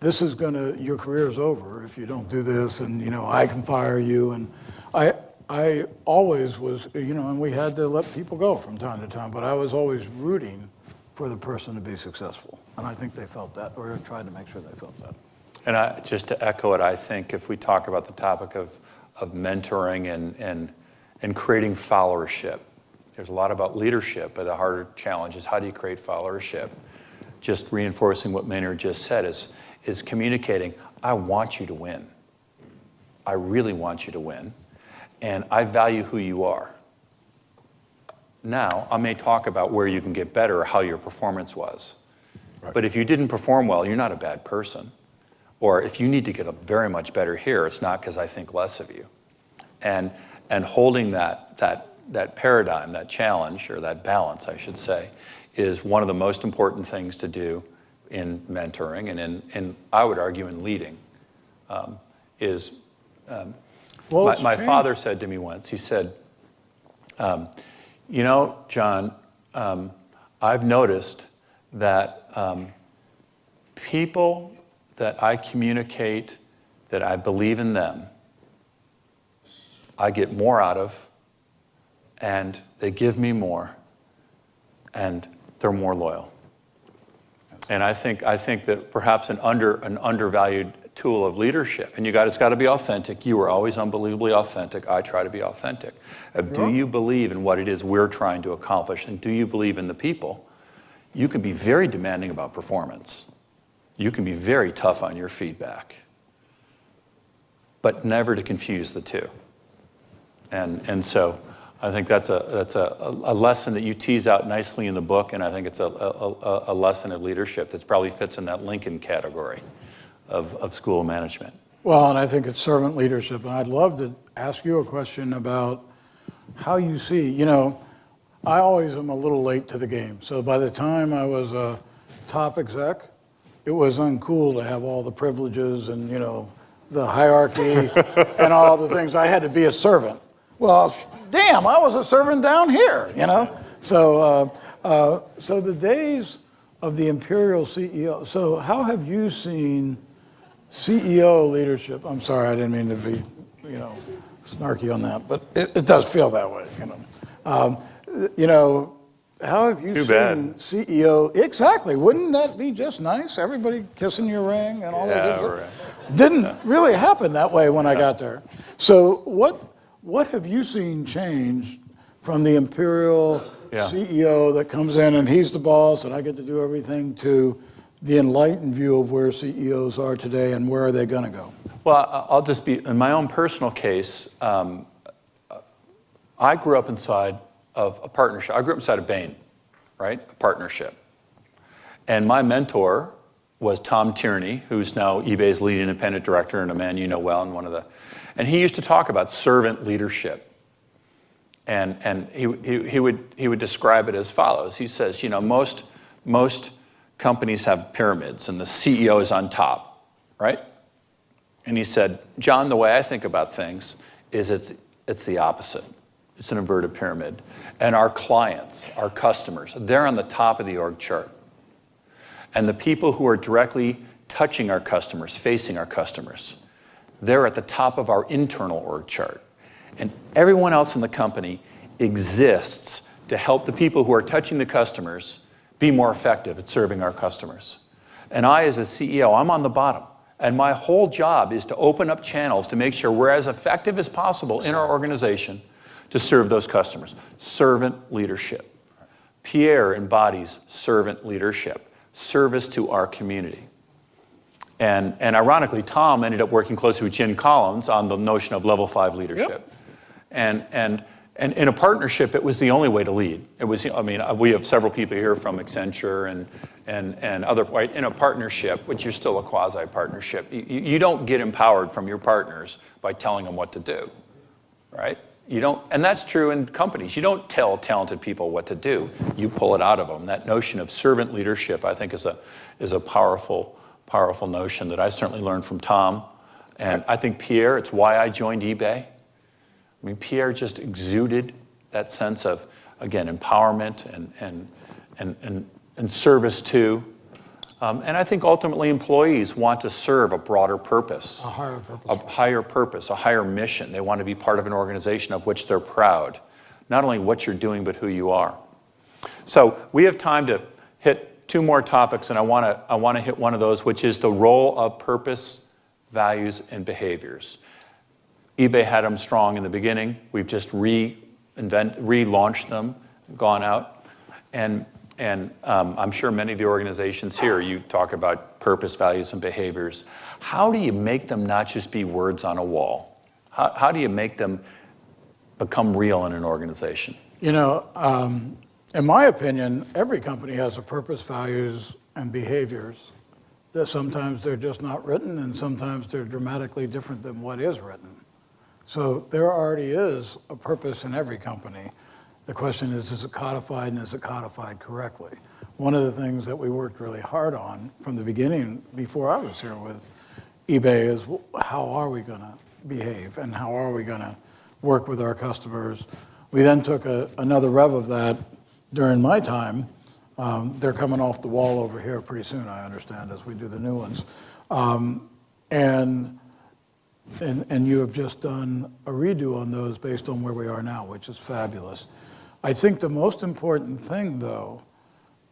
your career is over if you don't do this, and I can fire you. And I always was, and we had to let people go from time to time, but I was always rooting for the person to be successful. And I think they felt that, or tried to make sure they felt that. And just to echo it, I think if we talk about the topic of mentoring and creating followership, there's a lot about leadership, but the harder challenge is how do you create followership? Just reinforcing what Maynard just said is communicating, I want you to win. I really want you to win, and I value who you are. Now, I may talk about where you can get better or how your performance was. Right. But if you didn't perform well, you're not a bad person. Or if you need to get very much better here, it's not because I think less of you. And holding that paradigm, that challenge, or that balance, I should say, is one of the most important things to do in mentoring and in I would argue, in leading. My father said to me once, he said, John, I've noticed that people that I communicate that I believe in them, I get more out of, and they give me more, and they're more loyal. And I think that perhaps an undervalued tool of leadership, and it's got to be authentic. You are always unbelievably authentic. I try to be authentic. Do you believe in what it is we're trying to accomplish, and do you believe in the people? You can be very demanding about performance. You can be very tough on your feedback, but never to confuse the two. And so I think that's a lesson that you tease out nicely in the book, and I think it's a lesson of leadership that probably fits in that Lincoln category of school management. Well, and I think it's servant leadership, and I'd love to ask you a question about how you see, I always am a little late to the game. So by the time I was a top exec, it was uncool to have all the privileges and, the hierarchy and all the things. I had to be a servant. Well, damn, I was a servant down here, So, so the days of the imperial CEO, so how have you seen CEO leadership? I'm sorry, I didn't mean to be, snarky on that, but it does feel that way, How have you Too seen bad. CEO? Exactly. Wouldn't that be just nice? Everybody kissing your ring and all that good stuff. Didn't really happen that way when I got there. So what have you seen change from the imperial CEO that comes in and he's the boss and I get to do everything to the enlightened view of where CEOs are today and where are they going to go? Well, I'll just be, in my own personal case, I grew up inside of a partnership. I grew up inside of Bain, right? A partnership. And my mentor was Tom Tierney, who's now eBay's lead independent director and a man you know well, and he used to talk about servant leadership. And he would describe it as follows. He says, most companies have pyramids and the CEO is on top, right? And he said, John, the way I think about things is it's the opposite. It's an inverted pyramid. And our clients, our customers, they're on the top of the org chart. And the people who are directly touching our customers, facing our customers, they're at the top of our internal org chart. And everyone else in the company exists to help the people who are touching the customers be more effective at serving our customers. And I, as a CEO, I'm on the bottom. And my whole job is to open up channels to make sure we're as effective as possible in our organization to serve those customers. Servant leadership. Pierre embodies servant leadership, service to our community. And ironically, Tom ended up working closely with Jen Collins on the notion of level 5 leadership. Yep. And in a partnership, it was the only way to lead. It was, we have several people here from Accenture and other, right? In a partnership, which is still a quasi-partnership, you don't get empowered from your partners by telling them what to do, right? You don't, and that's true in companies. You don't tell talented people what to do. You pull it out of them. That notion of servant leadership, I think, is a powerful notion that I certainly learned from Tom. And I think Pierre, it's why I joined eBay. Pierre just exuded that sense of, again, empowerment and service to. And I think ultimately employees want to serve a broader purpose. A higher purpose. A higher purpose, a higher mission. They want to be part of an organization of which they're proud. Not only what you're doing, but who you are. So we have time to hit two more topics, and I want to hit one of those, which is the role of purpose, values, and behaviors. eBay had them strong in the beginning. We've just relaunched them, gone out. And I'm sure many of the organizations here, you talk about purpose, values, and behaviors. How do you make them not just be words on a wall? How do you make them become real in an organization? In my opinion, every company has a purpose, values, and behaviors. That sometimes they're just not written, and sometimes they're dramatically different than what is written. So there already is a purpose in every company. The question is it codified, and is it codified correctly? One of the things that we worked really hard on from the beginning, before I was here with eBay, is how are we going to behave, and how are we going to work with our customers? We then took another rev of that during my time They're coming off the wall over here pretty soon, I understand, as we do the new ones. And you have just done a redo on those based on where we are now, which is fabulous. I think the most important thing, though,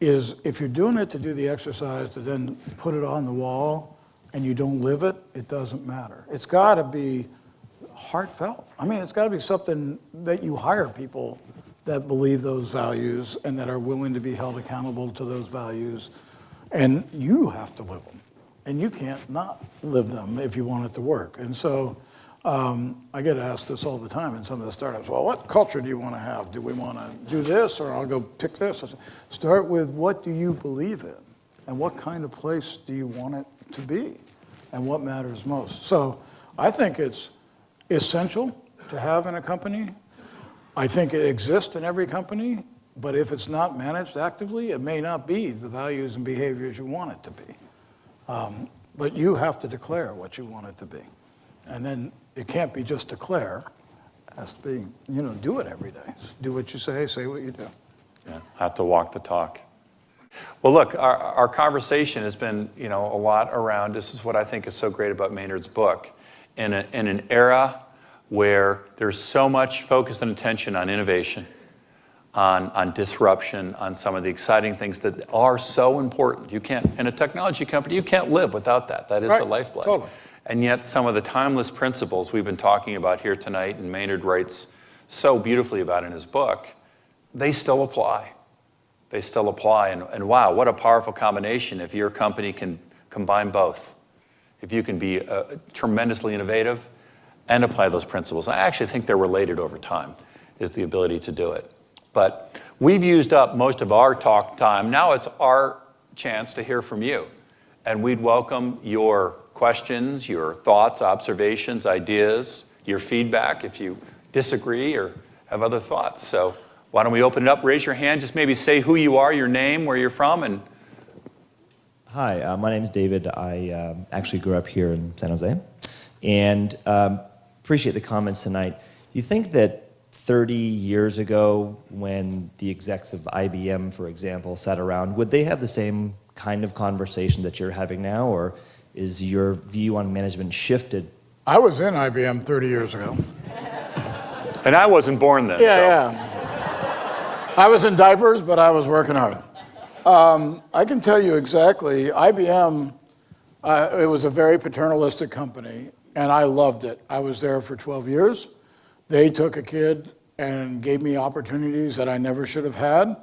is if you're doing it to do the exercise to then put it on the wall and you don't live it, it doesn't matter. It's got to be heartfelt. I mean, it's got to be something that you hire people that believe those values and that are willing to be held accountable to those values. And you have to live them. And you can't not live them if you want it to work. And so I get asked this all the time in some of the startups. Well, what culture do you want to have? Do we want to do this, or I'll go pick this? I say, start with, what do you believe in? And what kind of place do you want it to be? And what matters most? So I think it's essential to have in a company. I think it exists in every company, but if it's not managed actively, it may not be the values and behaviors you want it to be. But you have to declare what you want it to be. And then it can't be just declare. It has to be, do it every day. Do what you say what you do. Yeah, have to walk the talk. Well, look, our conversation has been, a lot around, this is what I think is so great about Maynard's book. In an era where there's so much focus and attention on innovation, on disruption, on some of the exciting things that are so important. You can't, in a technology company, you can't live without that. That is right. The lifeblood. Totally. And yet some of the timeless principles we've been talking about here tonight, and Maynard writes so beautifully about in his book, they still apply. They still apply. And wow, what a powerful combination if your company can combine both. If you can be tremendously innovative and apply those principles. I actually think they're related over time, is the ability to do it. But we've used up most of our talk time. Now it's our chance to hear from you. And we'd welcome your questions, your thoughts, observations, ideas, your feedback if you disagree or have other thoughts. So why don't we open it up? Raise your hand. Just maybe say who you are, your name, where you're from. And Hi, my name is David. I actually grew up here in San Jose. And appreciate the comments tonight. You think that 30 years ago, when the execs of IBM, for example, sat around, would they have the same kind of conversation that you're having now, or is your view on management shifted? I was in IBM 30 years ago. And I wasn't born then. Yeah. I was in diapers, but I was working hard. I can tell you exactly, IBM, it was a very paternalistic company, and I loved it. I was there for 12 years. They took a kid and gave me opportunities that I never should have had,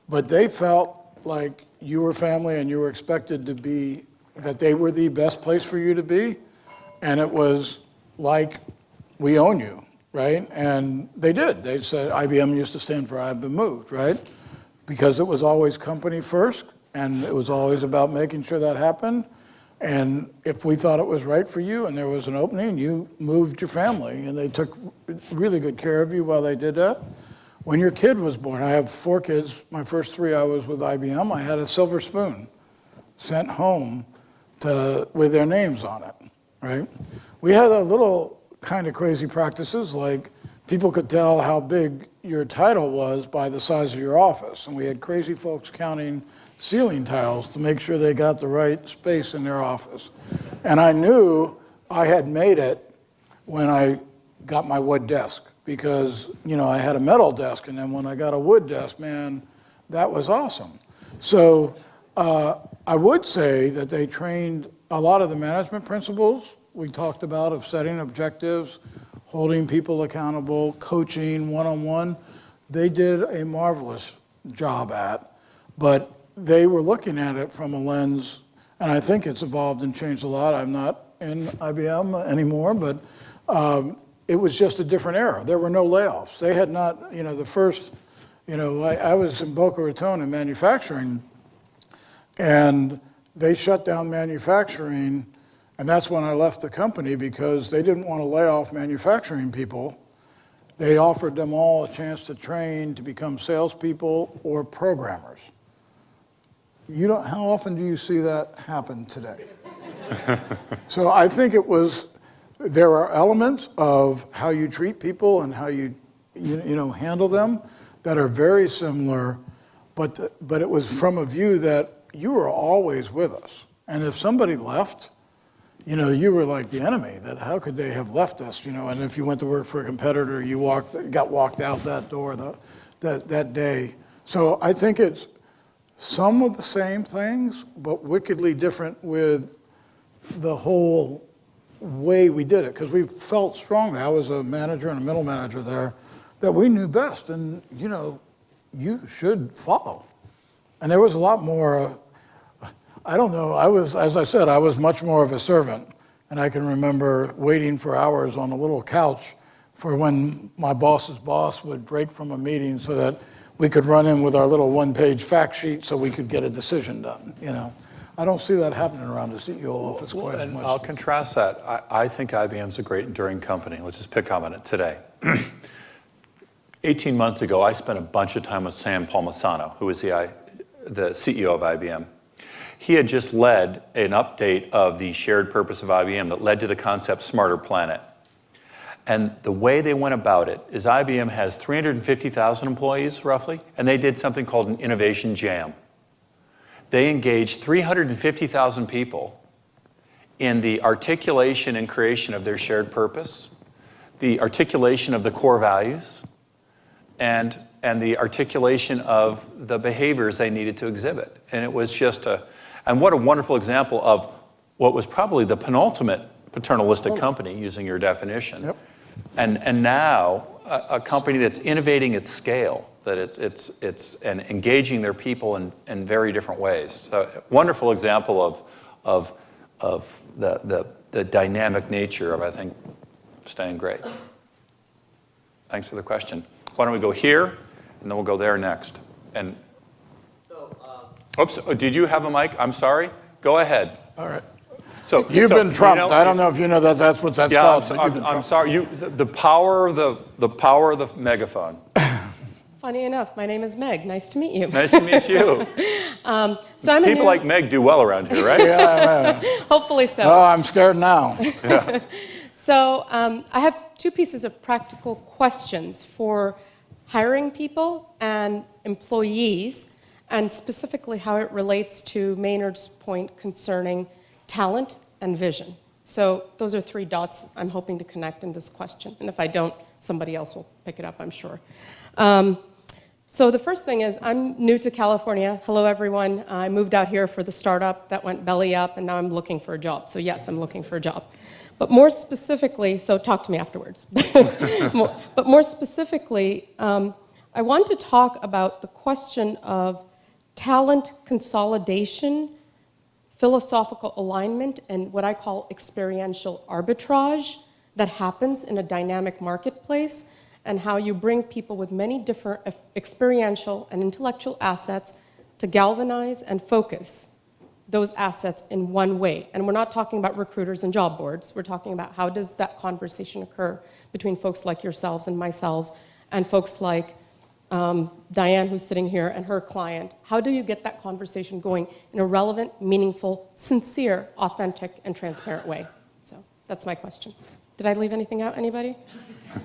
but they felt like you were family and you were expected to be, that they were the best place for you to be, and it was like, we own you, right? And they did. They said, IBM used to stand for I've been moved, right? Because it was always company first, and it was always about making sure that happened. And if we thought it was right for you and there was an opening, you moved your family, and they took really good care of you while they did that. When your kid was born, I have 4 kids. My first 3 I was with IBM. I had a silver spoon sent home with their names on it, right? We had a little kind of crazy practices, like people could tell how big your title was by the size of your office. And we had crazy folks counting ceiling tiles to make sure they got the right space in their office. And I knew I had made it when I got my wood desk, because I had a metal desk, and then when I got a wood desk, man, that was awesome. So I would say that they trained a lot of the management principles we talked about, of setting objectives, holding people accountable, coaching one-on-one. They did a marvelous job at, but they were looking at it from a lens, and I think it's evolved and changed a lot. I'm not in IBM anymore, but it was just a different era. There were no layoffs. They had not, the first, I was in Boca Raton in manufacturing, and they shut down manufacturing, and that's when I left the company, because they didn't want to lay off manufacturing people. They offered them all a chance to train to become salespeople or programmers. How often do you see that happen today? So I think there are elements of how you treat people and how you handle them that are very similar, but it was from a view that you were always with us. And if somebody left, you were like the enemy, that how could they have left us, and if you went to work for a competitor, you got walked out that door that day. So I think it's some of the same things, but wickedly different with the whole way we did it, because we felt strongly, I was a manager and a middle manager there, that we knew best, and you should follow. And there was a lot more, I don't know, as I said, I was much more of a servant. And I can remember waiting for hours on a little couch for when my boss's boss would break from a meeting so that we could run in with our little one-page fact sheet so we could get a decision done, I don't see that happening around the CEO office quite as much. I'll contrast that. I think IBM's a great enduring company. Let's just pick on it today. 18 months ago, I spent a bunch of time with Sam Palmisano, who was the CEO of IBM. He had just led an update of the shared purpose of IBM that led to the concept Smarter Planet. And the way they went about it is IBM has 350,000 employees, roughly, and they did something called an Innovation Jam. They engaged 350,000 people in the articulation and creation of their shared purpose, the articulation of the core values, and the articulation of the behaviors they needed to exhibit. And it was just and what a wonderful example of what was probably the penultimate paternalistic company, using your definition. Yep. And now a company that's innovating at scale, that it's and engaging their people in very different ways. So wonderful example of the dynamic nature of, I think, staying great. Thanks for the question. Why don't we go here, and then we'll go there next. And oops, did you have a mic? I'm sorry. Go ahead. All right. So You've been trumped. I don't know if you know that's what that's called. I'm sorry. The power of the megaphone. Funny enough, my name is Meg. Nice to meet you. Nice to meet you. So I'm People like Meg do well around here, right? Yeah. Hopefully so. Oh, I'm scared now. Yeah. So I have two pieces of practical questions for hiring people and employees, and specifically how it relates to Maynard's point concerning talent and vision. So those are three dots I'm hoping to connect in this question. And if I don't, somebody else will pick it up, I'm sure. So the first thing is, I'm new to California. Hello, everyone. I moved out here for the startup that went belly up, and now I'm looking for a job. So yes, I'm looking for a job. But more specifically, so talk to me afterwards. But more specifically, I want to talk about the question of talent consolidation, philosophical alignment, and what I call experiential arbitrage that happens in a dynamic marketplace, and how you bring people with many different experiential and intellectual assets to galvanize and focus those assets in one way. And we're not talking about recruiters and job boards. We're talking about how does that conversation occur between folks like yourselves and myself, and folks like Diane, who's sitting here, and her client. How do you get that conversation going in a relevant, meaningful, sincere, authentic, and transparent way? So that's my question. Did I leave anything out, anybody?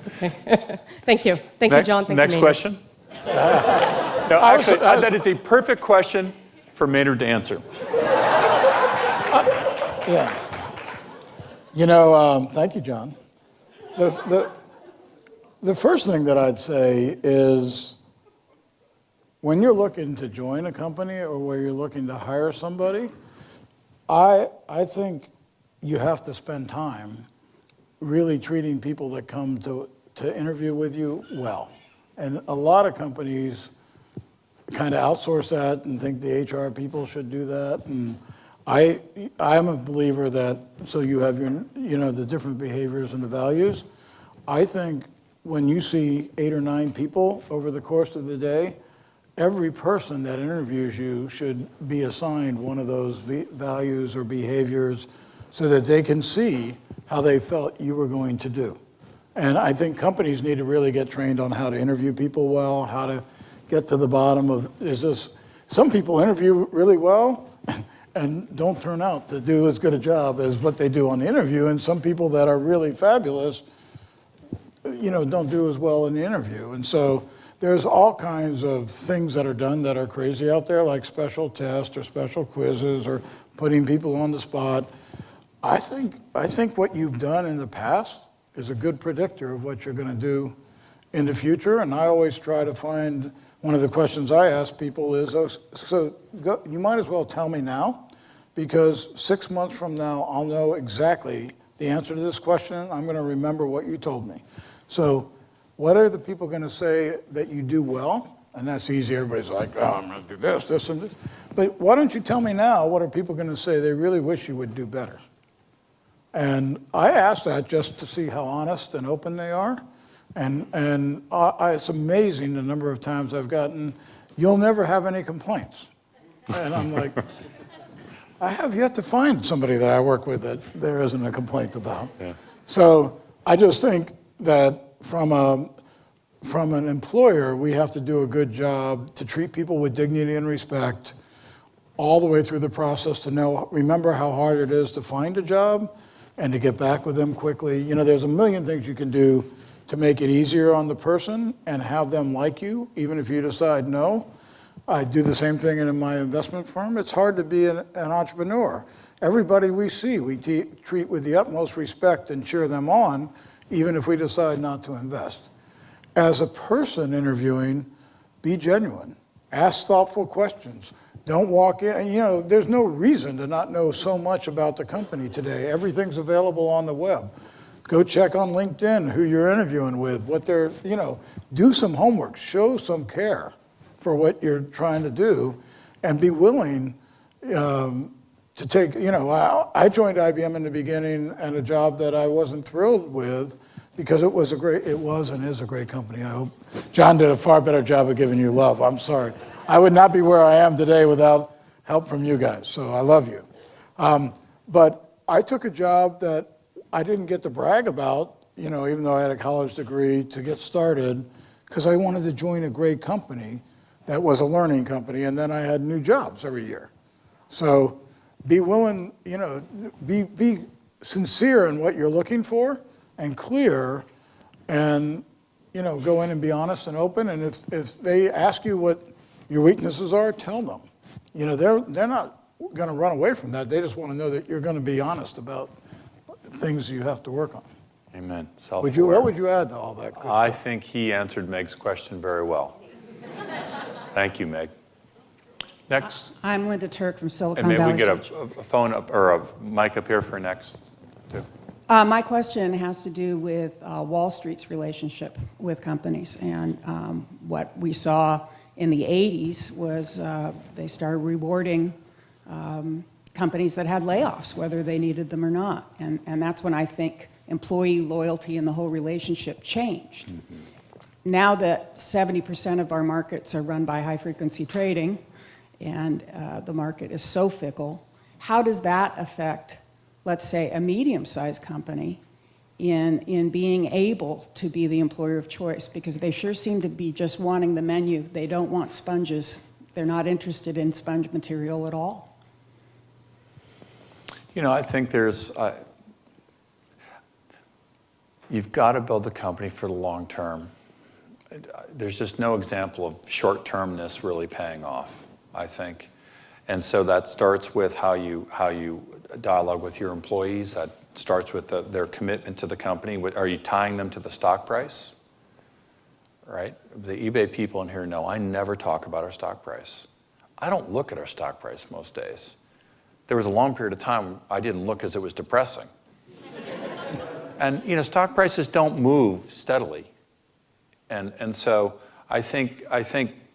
Okay. Thank you. Thank you, John. Thank Next you, Maynard. question. No, actually, that is a perfect question for Maynard to answer. Yeah. Thank you, John. The first thing that I'd say is, when you're looking to join a company or where you're looking to hire somebody, I think you have to spend time really treating people that come to interview with you well. And a lot of companies kind of outsource that and think the HR people should do that. And I'm a believer that, so you have the different behaviors and the values. I think when you see 8 or 9 people over the course of the day, every person that interviews you should be assigned one of those values or behaviors so that they can see how they felt you were going to do. And I think companies need to really get trained on how to interview people well, how to get to the bottom of, some people interview really well and don't turn out to do as good a job as what they do on the interview, and some people that are really fabulous, don't do as well in the interview. And so there's all kinds of things that are done that are crazy out there, like special tests or special quizzes or putting people on the spot. I think what you've done in the past is a good predictor of what you're going to do in the future. And I always try to find, one of the questions I ask people is, you might as well tell me now, because 6 months from now, I'll know exactly the answer to this question. I'm going to remember what you told me. So what are the people going to say that you do well? And that's easy. Everybody's like, oh, I'm going to do this, this, and this. But why don't you tell me now, what are people going to say they really wish you would do better? And I ask that just to see how honest and open they are. And it's amazing the number of times I've gotten, you'll never have any complaints. And I'm like, I have yet to find somebody that I work with that there isn't a complaint about. Yeah. So I just think that from an employer, we have to do a good job to treat people with dignity and respect all the way through the process, to remember how hard it is to find a job and to get back with them quickly. You know, there's a million things you can do to make it easier on the person and have them like you, even if you decide no. I do the same thing in my investment firm. It's hard to be an entrepreneur. Everybody we see, we treat with the utmost respect and cheer them on, even if we decide not to invest. As a person interviewing, be genuine. Ask thoughtful questions. Don't walk in, you know, there's no reason to not know so much about the company today. Everything's available on the web. Go check on LinkedIn who you're interviewing with, what they're, you know, do some homework, show some care for what you're trying to do, and be willing to take, you know, I joined IBM in the beginning and a job that I wasn't thrilled with because it was and is a great company. I hope John did a far better job of giving you love. I'm sorry. I would not be where I am today without help from you guys, so I love you. But I took a job that I didn't get to brag about, you know, even though I had a college degree to get started, because I wanted to join a great company that was a learning company, and then I had new jobs every year. So be willing, you know, be sincere in what you're looking for and clear, and, you know, go in and be honest and open. And if they ask you what your weaknesses are, tell them. You know, they're not going to run away from that. They just want to know that you're going to be honest about things you have to work on. Amen. What would you add to all that? I think he answered Meg's question very well. Thank you, Meg. Next. I'm Linda Turk from Silicon And maybe Valley. we get a phone up or a mic up here for next, too. My question has to do with Wall Street's relationship with companies. And what we saw in the 80s was they started rewarding companies that had layoffs, whether they needed them or not. And that's when I think employee loyalty and the whole relationship changed. Mm-hmm. Now that 70% of our markets are run by high-frequency trading, and the market is so fickle, how does that affect, let's say, a medium-sized company in being able to be the employer of choice? Because they sure seem to be just wanting the menu. They don't want sponges. They're not interested in sponge material at all. You know, I think you've got to build the company for the long term. There's just no example of short-termness really paying off, I think. And so that starts with how you dialogue with your employees. That starts with their commitment to the company. Are you tying them to the stock price? Right? The eBay people in here know I never talk about our stock price. I don't look at our stock price most days. There was a long period of time I didn't look because it was depressing. And, you know, stock prices don't move steadily. And so I think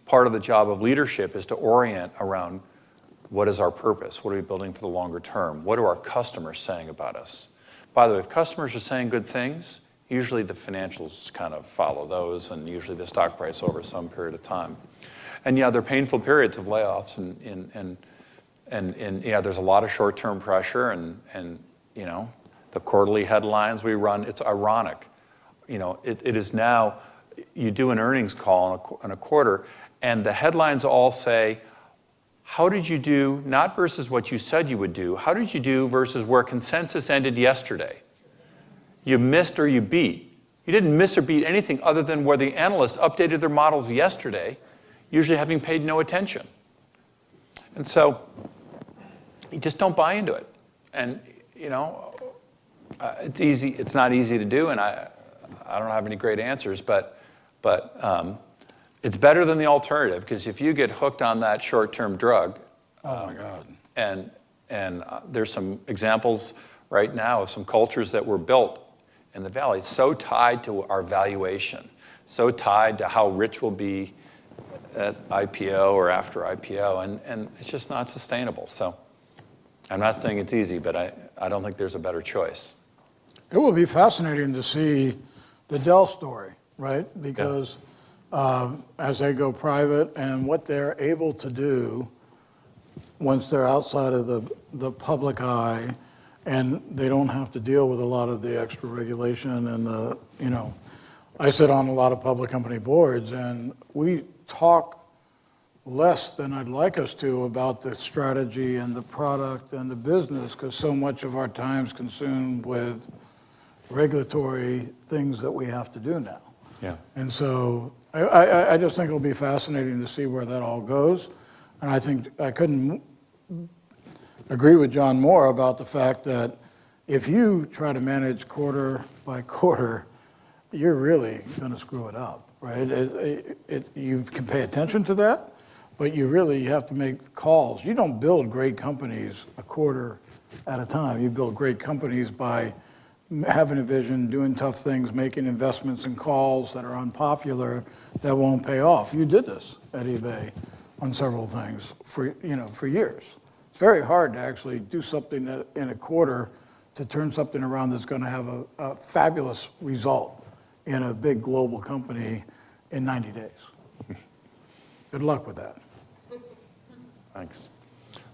part of the job of leadership is to orient around what is our purpose? What are we building for the longer term? What are our customers saying about us? By the way, if customers are saying good things, usually the financials kind of follow those, and usually the stock price over some period of time. And yeah, there are painful periods of layoffs, and yeah, there's a lot of short-term pressure, and you know, the quarterly headlines we run, it's ironic. You know, it is now, you do an earnings call in a quarter, and the headlines all say, how did you do, not versus what you said you would do, how did you do versus where consensus ended yesterday? You missed or you beat. You didn't miss or beat anything other than where the analysts updated their models yesterday, usually having paid no attention. And so you just don't buy into it. And, you know, it's easy. It's not easy to do, and I don't have any great answers, but it's better than the alternative, because if you get hooked on that short-term drug, Oh my God. and there's some examples right now of some cultures that were built in the Valley so tied to our valuation, so tied to how rich we'll be at IPO or after IPO, and it's just not sustainable. So I'm not saying it's easy, but I don't think there's a better choice. It will be fascinating to see the Dell story, right? Because as they go private and what they're able to do once they're outside of the public eye, and they don't have to deal with a lot of the extra regulation and the, you know, I sit on a lot of public company boards, and we talk less than I'd like us to about the strategy and the product and the business, because so much of our time's consumed with regulatory things that we have to do now. Yeah. And so I just think it'll be fascinating to see where that all goes. And I think I couldn't agree with John more about the fact that if you try to manage quarter by quarter, you're really going to screw it up, right? You can pay attention to that, but you really have to make calls. You don't build great companies a quarter at a time. You build great companies by having a vision, doing tough things, making investments and calls that are unpopular that won't pay off. You did this at eBay on several things for years. It's very hard to actually do something in a quarter to turn something around that's going to have a fabulous result in a big global company in 90 days. Good luck with that. Thanks.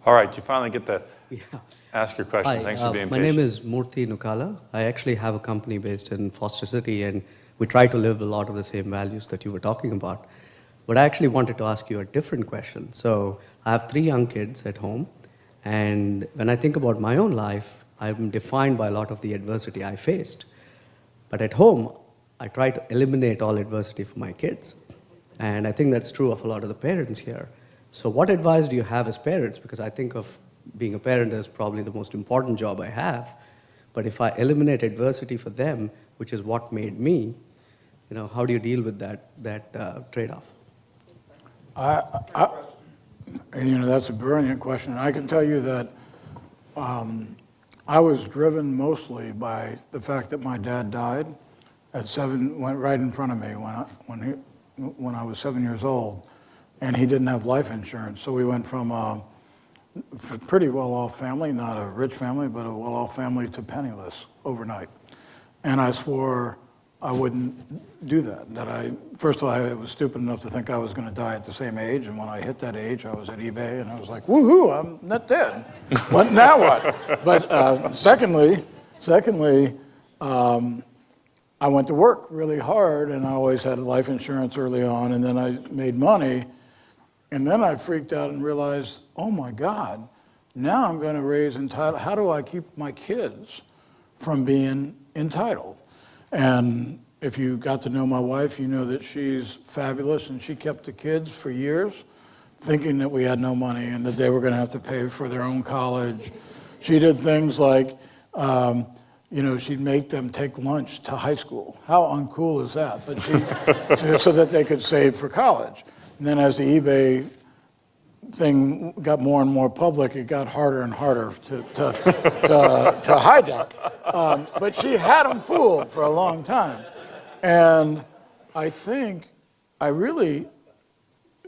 All right, you finally get to Yeah. ask your question. Hi, Thanks for being my patient. name is Murthy Nukala. I actually have a company based in Foster City, and we try to live a lot of the same values that you were talking about. But I actually wanted to ask you a different question. So I have 3 young kids at home, and when I think about my own life, I'm defined by a lot of the adversity I faced. But at home, I try to eliminate all adversity for my kids. And I think that's true of a lot of the parents here. So what advice do you have as parents? Because I think of being a parent as probably the most important job I have. But if I eliminate adversity for them, which is what made me, how do you deal with that trade-off? That's a brilliant question. I can tell you that I was driven mostly by the fact that my dad died at 7, went right in front of me when I was 7 years old, and he didn't have life insurance. So we went from a pretty well-off family, not a rich family, but a well-off family, to penniless overnight. And I swore I wouldn't do that. First of all, I was stupid enough to think I was going to die at the same age, and when I hit that age, I was at eBay, and I was like, woohoo, I'm not dead. What, now what? But secondly, I went to work really hard, and I always had life insurance early on, and then I made money, and then I freaked out and realized, oh my God, now I'm going to raise entitled. How do I keep my kids from being entitled? And if you got to know my wife, you know that she's fabulous, and she kept the kids for years, thinking that we had no money and that they were going to have to pay for their own college. She did things like, she'd make them take lunch to high school. How uncool is that? But so that they could save for college. And then as the eBay thing got more and more public, it got harder and harder to hide that. But she had them fooled for a long time. And I think the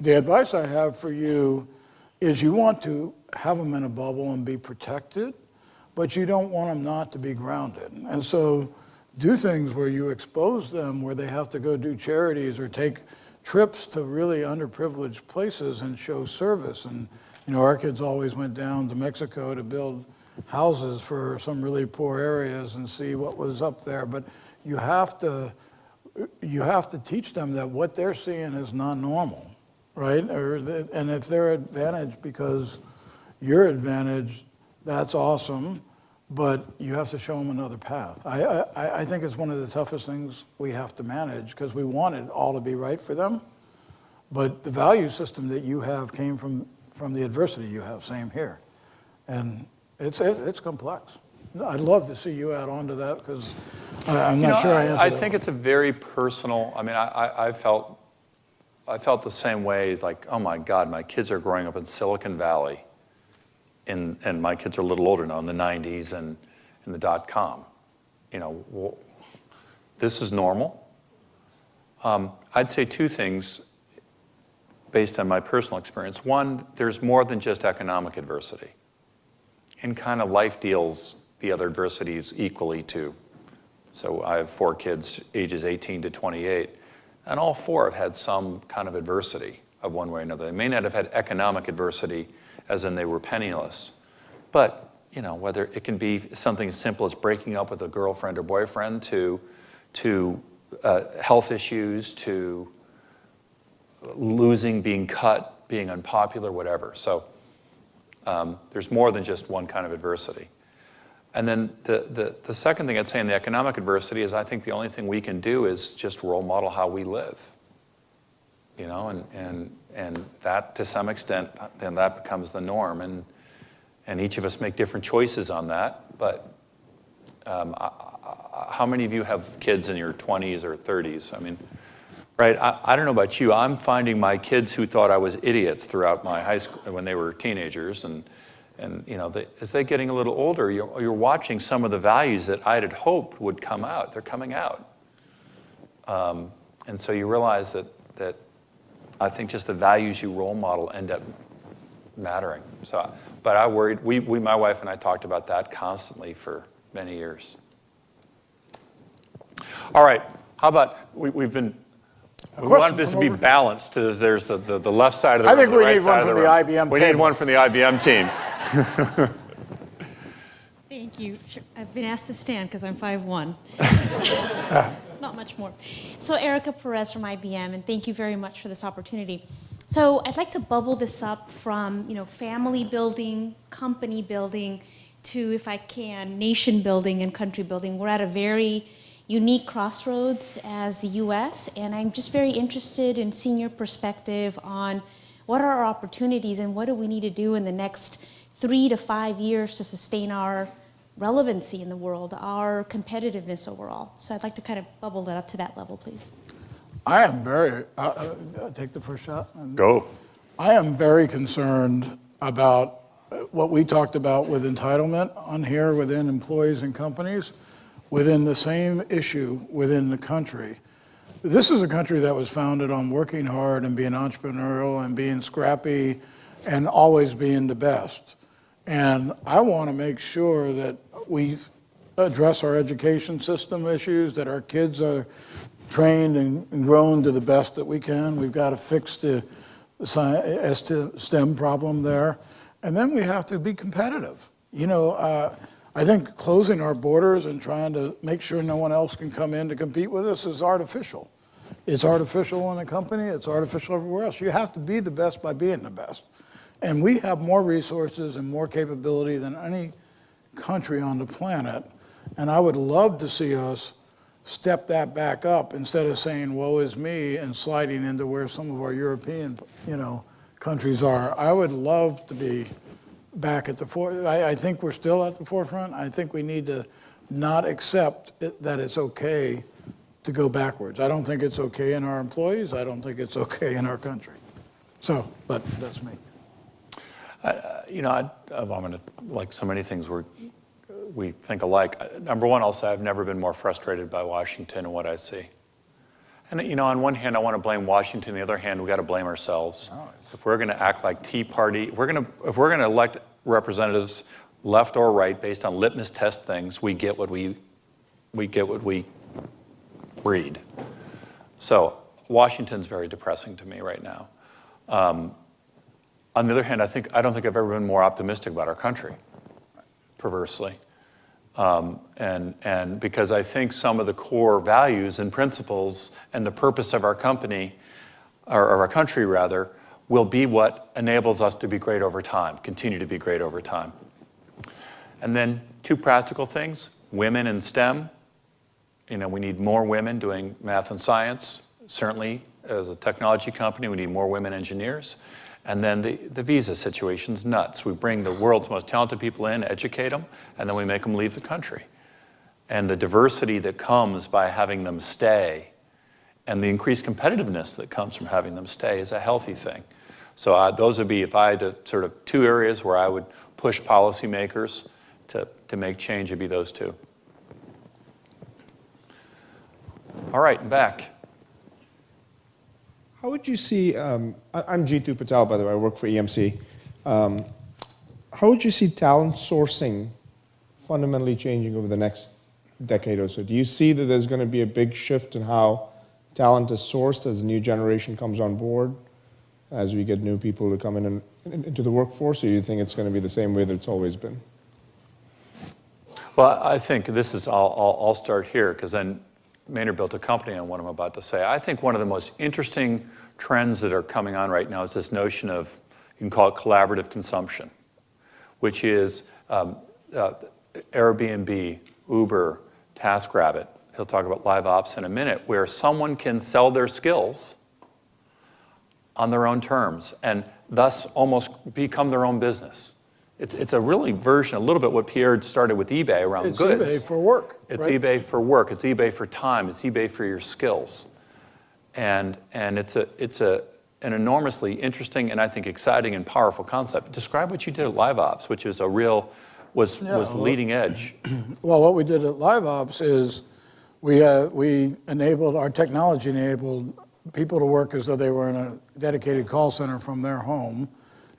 advice I have for you is you want to have them in a bubble and be protected, but you don't want them not to be grounded. And so do things where you expose them, where they have to go do charities or take trips to really underprivileged places and show service. And our kids always went down to Mexico to build houses for some really poor areas and see what was up there. But you have to teach them that what they're seeing is not normal, right? And if they're advantaged because you're advantaged, that's awesome. but you have to show them another path. I think it's one of the toughest things we have to manage because we want it all to be right for them. But the value system that you have came from the adversity you have, same here. And it's complex. I'd love to see you add on to that because I'm not sure I answered I that. think it's a very personal, I mean, I felt the same way, like, oh my God, my kids are growing up in Silicon Valley, and my kids are a little older now, in the 90s and in the .com. You know, this is normal. I'd say two things based on my personal experience. One, there's more than just economic adversity. And kind of life deals the other adversities equally too. So I have 4 kids, ages 18 to 28, and all 4 have had some kind of adversity of one way or another. They may not have had economic adversity, as in they were penniless, but you know, whether it can be something as simple as breaking up with a girlfriend or boyfriend to health issues, to losing, being cut, being unpopular, whatever. So there's more than just one kind of adversity. And then the second thing I'd say in the economic adversity is I think the only thing we can do is just role model how we live. You know, and that to some extent, then that becomes the norm. And each of us make different choices on that. But how many of you have kids in your 20s or 30s? I mean, right, I don't know about you. I'm finding my kids who thought I was idiots throughout my high school, when they were teenagers, and you know, as they're getting a little older, you're watching some of the values that I had hoped would come out. They're coming out. And so you realize that I think just the values you role model end up mattering. So, but I worried, my wife and I talked about that constantly for many years. All right, how about, we want this to be balanced. There's the left side of the room. I think we right need one from the IBM team. We need one from the IBM team. Thank you. I've been asked to stand because I'm 5'1". Not much more. So Erica Perez from IBM, and thank you very much for this opportunity. So I'd like to bubble this up from, family building, company building, to, if I can, nation building and country building. We're at a very unique crossroads as the U.S., and I'm just very interested in seeing your perspective on what are our opportunities and what do we need to do in the next 3 to 5 years to sustain our relevancy in the world, our competitiveness overall. So I'd like to kind of bubble that up to that level, please. I am very, take the first shot. Go. I am very concerned about what we talked about with entitlement on here within employees and companies, within the same issue within the country. This is a country that was founded on working hard and being entrepreneurial and being scrappy and always being the best. And I want to make sure that we address our education system issues, that our kids are trained and grown to the best that we can. We've got to fix the STEM problem there. And then we have to be competitive. I think closing our borders and trying to make sure no one else can come in to compete with us is artificial. It's artificial in a company, it's artificial everywhere else. You have to be the best by being the best. And we have more resources and more capability than any country on the planet. And I would love to see us step that back up instead of saying, woe is me, and sliding into where some of our European, countries are. I would love to be back at the forefront. I think we're still at the forefront. I think we need to not accept that it's okay to go backwards. I don't think it's okay in our employees. I don't think it's okay in our country. So, but that's me. I'm going to, like so many things, we think alike. Number one, I'll say I've never been more frustrated by Washington and what I see. And on one hand, I want to blame Washington. On the other hand, we got to blame ourselves. If we're going to act like Tea Party, if we're going to elect representatives, left or right, based on litmus test things, we get what we read. So Washington's very depressing to me right now. On the other hand, I don't think I've ever been more optimistic about our country, perversely. And because I think some of the core values and principles and the purpose of our company, or our country rather, will be what enables us to be great over time, continue to be great over time. And then two practical things, women in STEM. We need more women doing math and science. Certainly, as a technology company, we need more women engineers. And then the visa situation's nuts. We bring the world's most talented people in, educate them, and then we make them leave the country. And the diversity that comes by having them stay and the increased competitiveness that comes from having them stay is a healthy thing. So those would be, if I had to sort of two areas where I would push policymakers to make change, it'd be those two. All right, back. How would you see, I'm Jitu Patel, by the way, I work for EMC. How would you see talent sourcing fundamentally changing over the next decade or so? Do you see that there's going to be a big shift in how talent is sourced as the new generation comes on board, as we get new people to come in and into the workforce, or do you think it's going to be the same way that it's always been? Well, I think this is, I'll start here, because then Maynard built a company on what I'm about to say. I think one of the most interesting trends that are coming on right now is this notion of, you can call it collaborative consumption, which is Airbnb, Uber, TaskRabbit. He'll talk about LiveOps in a minute, where someone can sell their skills on their own terms and thus almost become their own business. It's a really version, a little bit what Pierre started with eBay around goods. It's eBay for work. It's right? eBay for work. It's eBay for time. It's eBay for your skills. And it's an enormously interesting and I think exciting and powerful concept. Describe what you did at LiveOps, which is was leading edge. Well, what we did at LiveOps is we enabled, our technology enabled people to work as though they were in a dedicated call center from their home,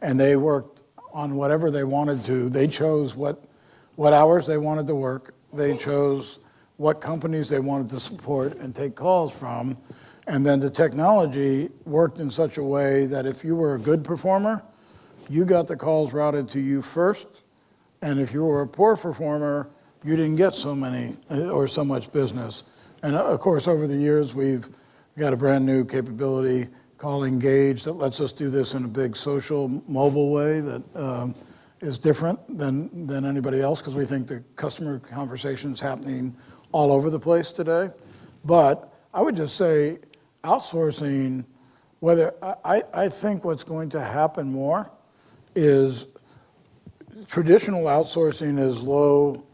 and they worked on whatever they wanted to. They chose what hours they wanted to work. They chose what companies they wanted to support and take calls from. And then the technology worked in such a way that if you were a good performer, you got the calls routed to you first. And if you were a poor performer, you didn't get so many or so much business. And of course, over the years, we've got a brand new capability called Engage that lets us do this in a big social mobile way that is different than anybody else, because we think the customer conversation is happening all over the place today. But I would just say outsourcing, I think what's going to happen more is traditional outsourcing is low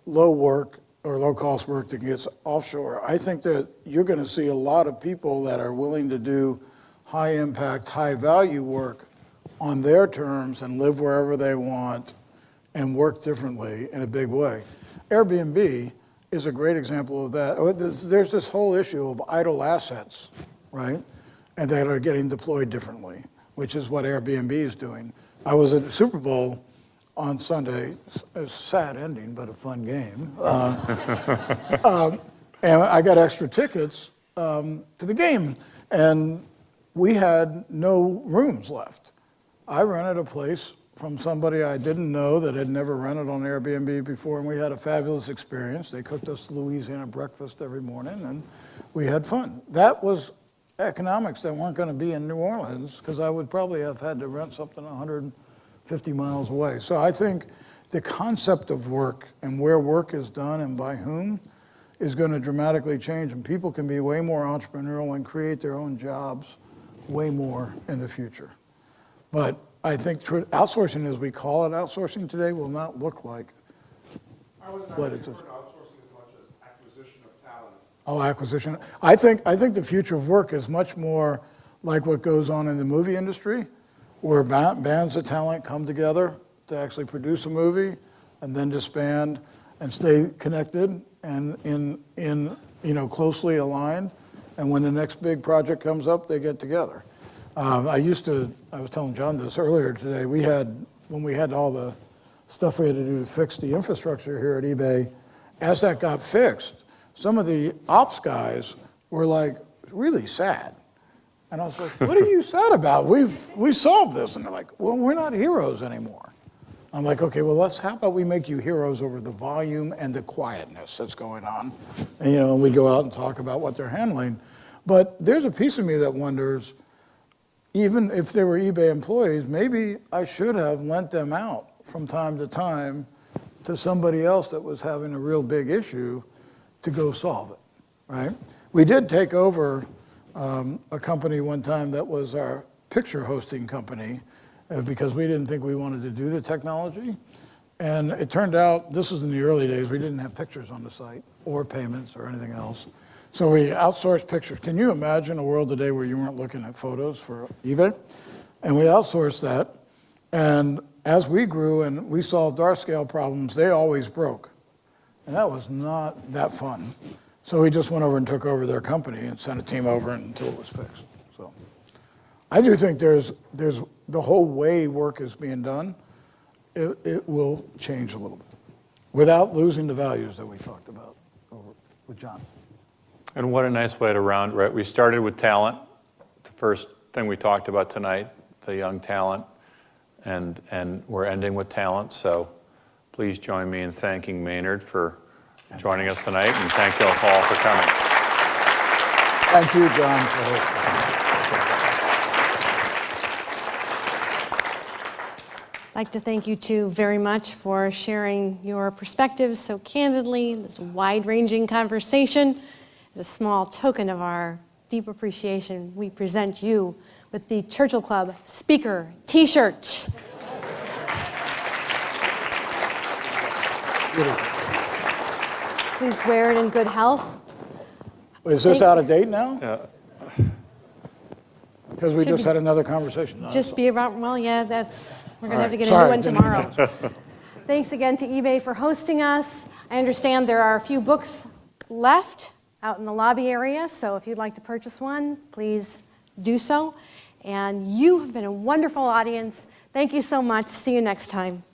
work or low cost work that gets offshore. I think that you're going to see a lot of people that are willing to do high impact, high value work on their terms and live wherever they want and work differently in a big way. Airbnb is a great example of that. There's this whole issue of idle assets, right? And that are getting deployed differently, which is what Airbnb is doing. I was at the Super Bowl on Sunday, a sad ending, but a fun game. And I got extra tickets to the game, and we had no rooms left. I rented a place from somebody I didn't know that had never rented on Airbnb before, and we had a fabulous experience. They cooked us Louisiana breakfast every morning, and we had fun. That was economics that weren't going to be in New Orleans, because I would probably have had to rent something 150 miles away. So I think the concept of work and where work is done and by whom is going to dramatically change, and people can be way more entrepreneurial and create their own jobs way more in the future. But I think outsourcing, as we call it outsourcing today, will not look like what it is. Outsourcing as much as acquisition of talent. Oh, acquisition. I think the future of work is much more like what goes on in the movie industry, where bands of talent come together to actually produce a movie and then disband and stay connected and closely aligned. And when the next big project comes up, they get together. I was telling John this earlier today, when we had all the stuff we had to do to fix the infrastructure here at eBay, as that got fixed, some of the ops guys were like really sad. And I was like, what are you sad about? We solved this. And they're like, well, we're not heroes anymore. I'm like, okay, well, how about we make you heroes over the volume and the quietness that's going on? And we go out and talk about what they're handling. But there's a piece of me that wonders, even if they were eBay employees, maybe I should have lent them out from time to time to somebody else that was having a real big issue to go solve it, right? We did take over a company one time that was our picture hosting company because we didn't think we wanted to do the technology. And it turned out, this was in the early days, we didn't have pictures on the site or payments or anything else. So we outsourced pictures. Can you imagine a world today where you weren't looking at photos for eBay? And we outsourced that. And as we grew and we solved our scale problems, they always broke. And that was not that fun. So we just went over and took over their company and sent a team over until it was fixed. So I do think there's the whole way work is being done, it will change a little bit without losing the values that we talked about with John. And what a nice way to round, right? We started with talent, the first thing we talked about tonight, the young talent, and we're ending with talent. So please join me in thanking Maynard for joining us tonight, and thank you all for coming. Thank you, John, for hosting. I'd like to thank you two very much for sharing your perspectives so candidly, this wide-ranging conversation. As a small token of our deep appreciation, we present you with the Churchill Club Speaker T-shirt. Please wear it in good health. Is this out of date now? Yeah. Because we Should just be- had another conversation. No, Just that's be about, well, yeah, we're going to have to get a Sorry, new one didn't tomorrow. Thanks again to eBay for hosting us. I understand there are a few books left out in the lobby area, so if you'd like to purchase one, please do so. And you have been a wonderful audience. Thank you so much. See you next time.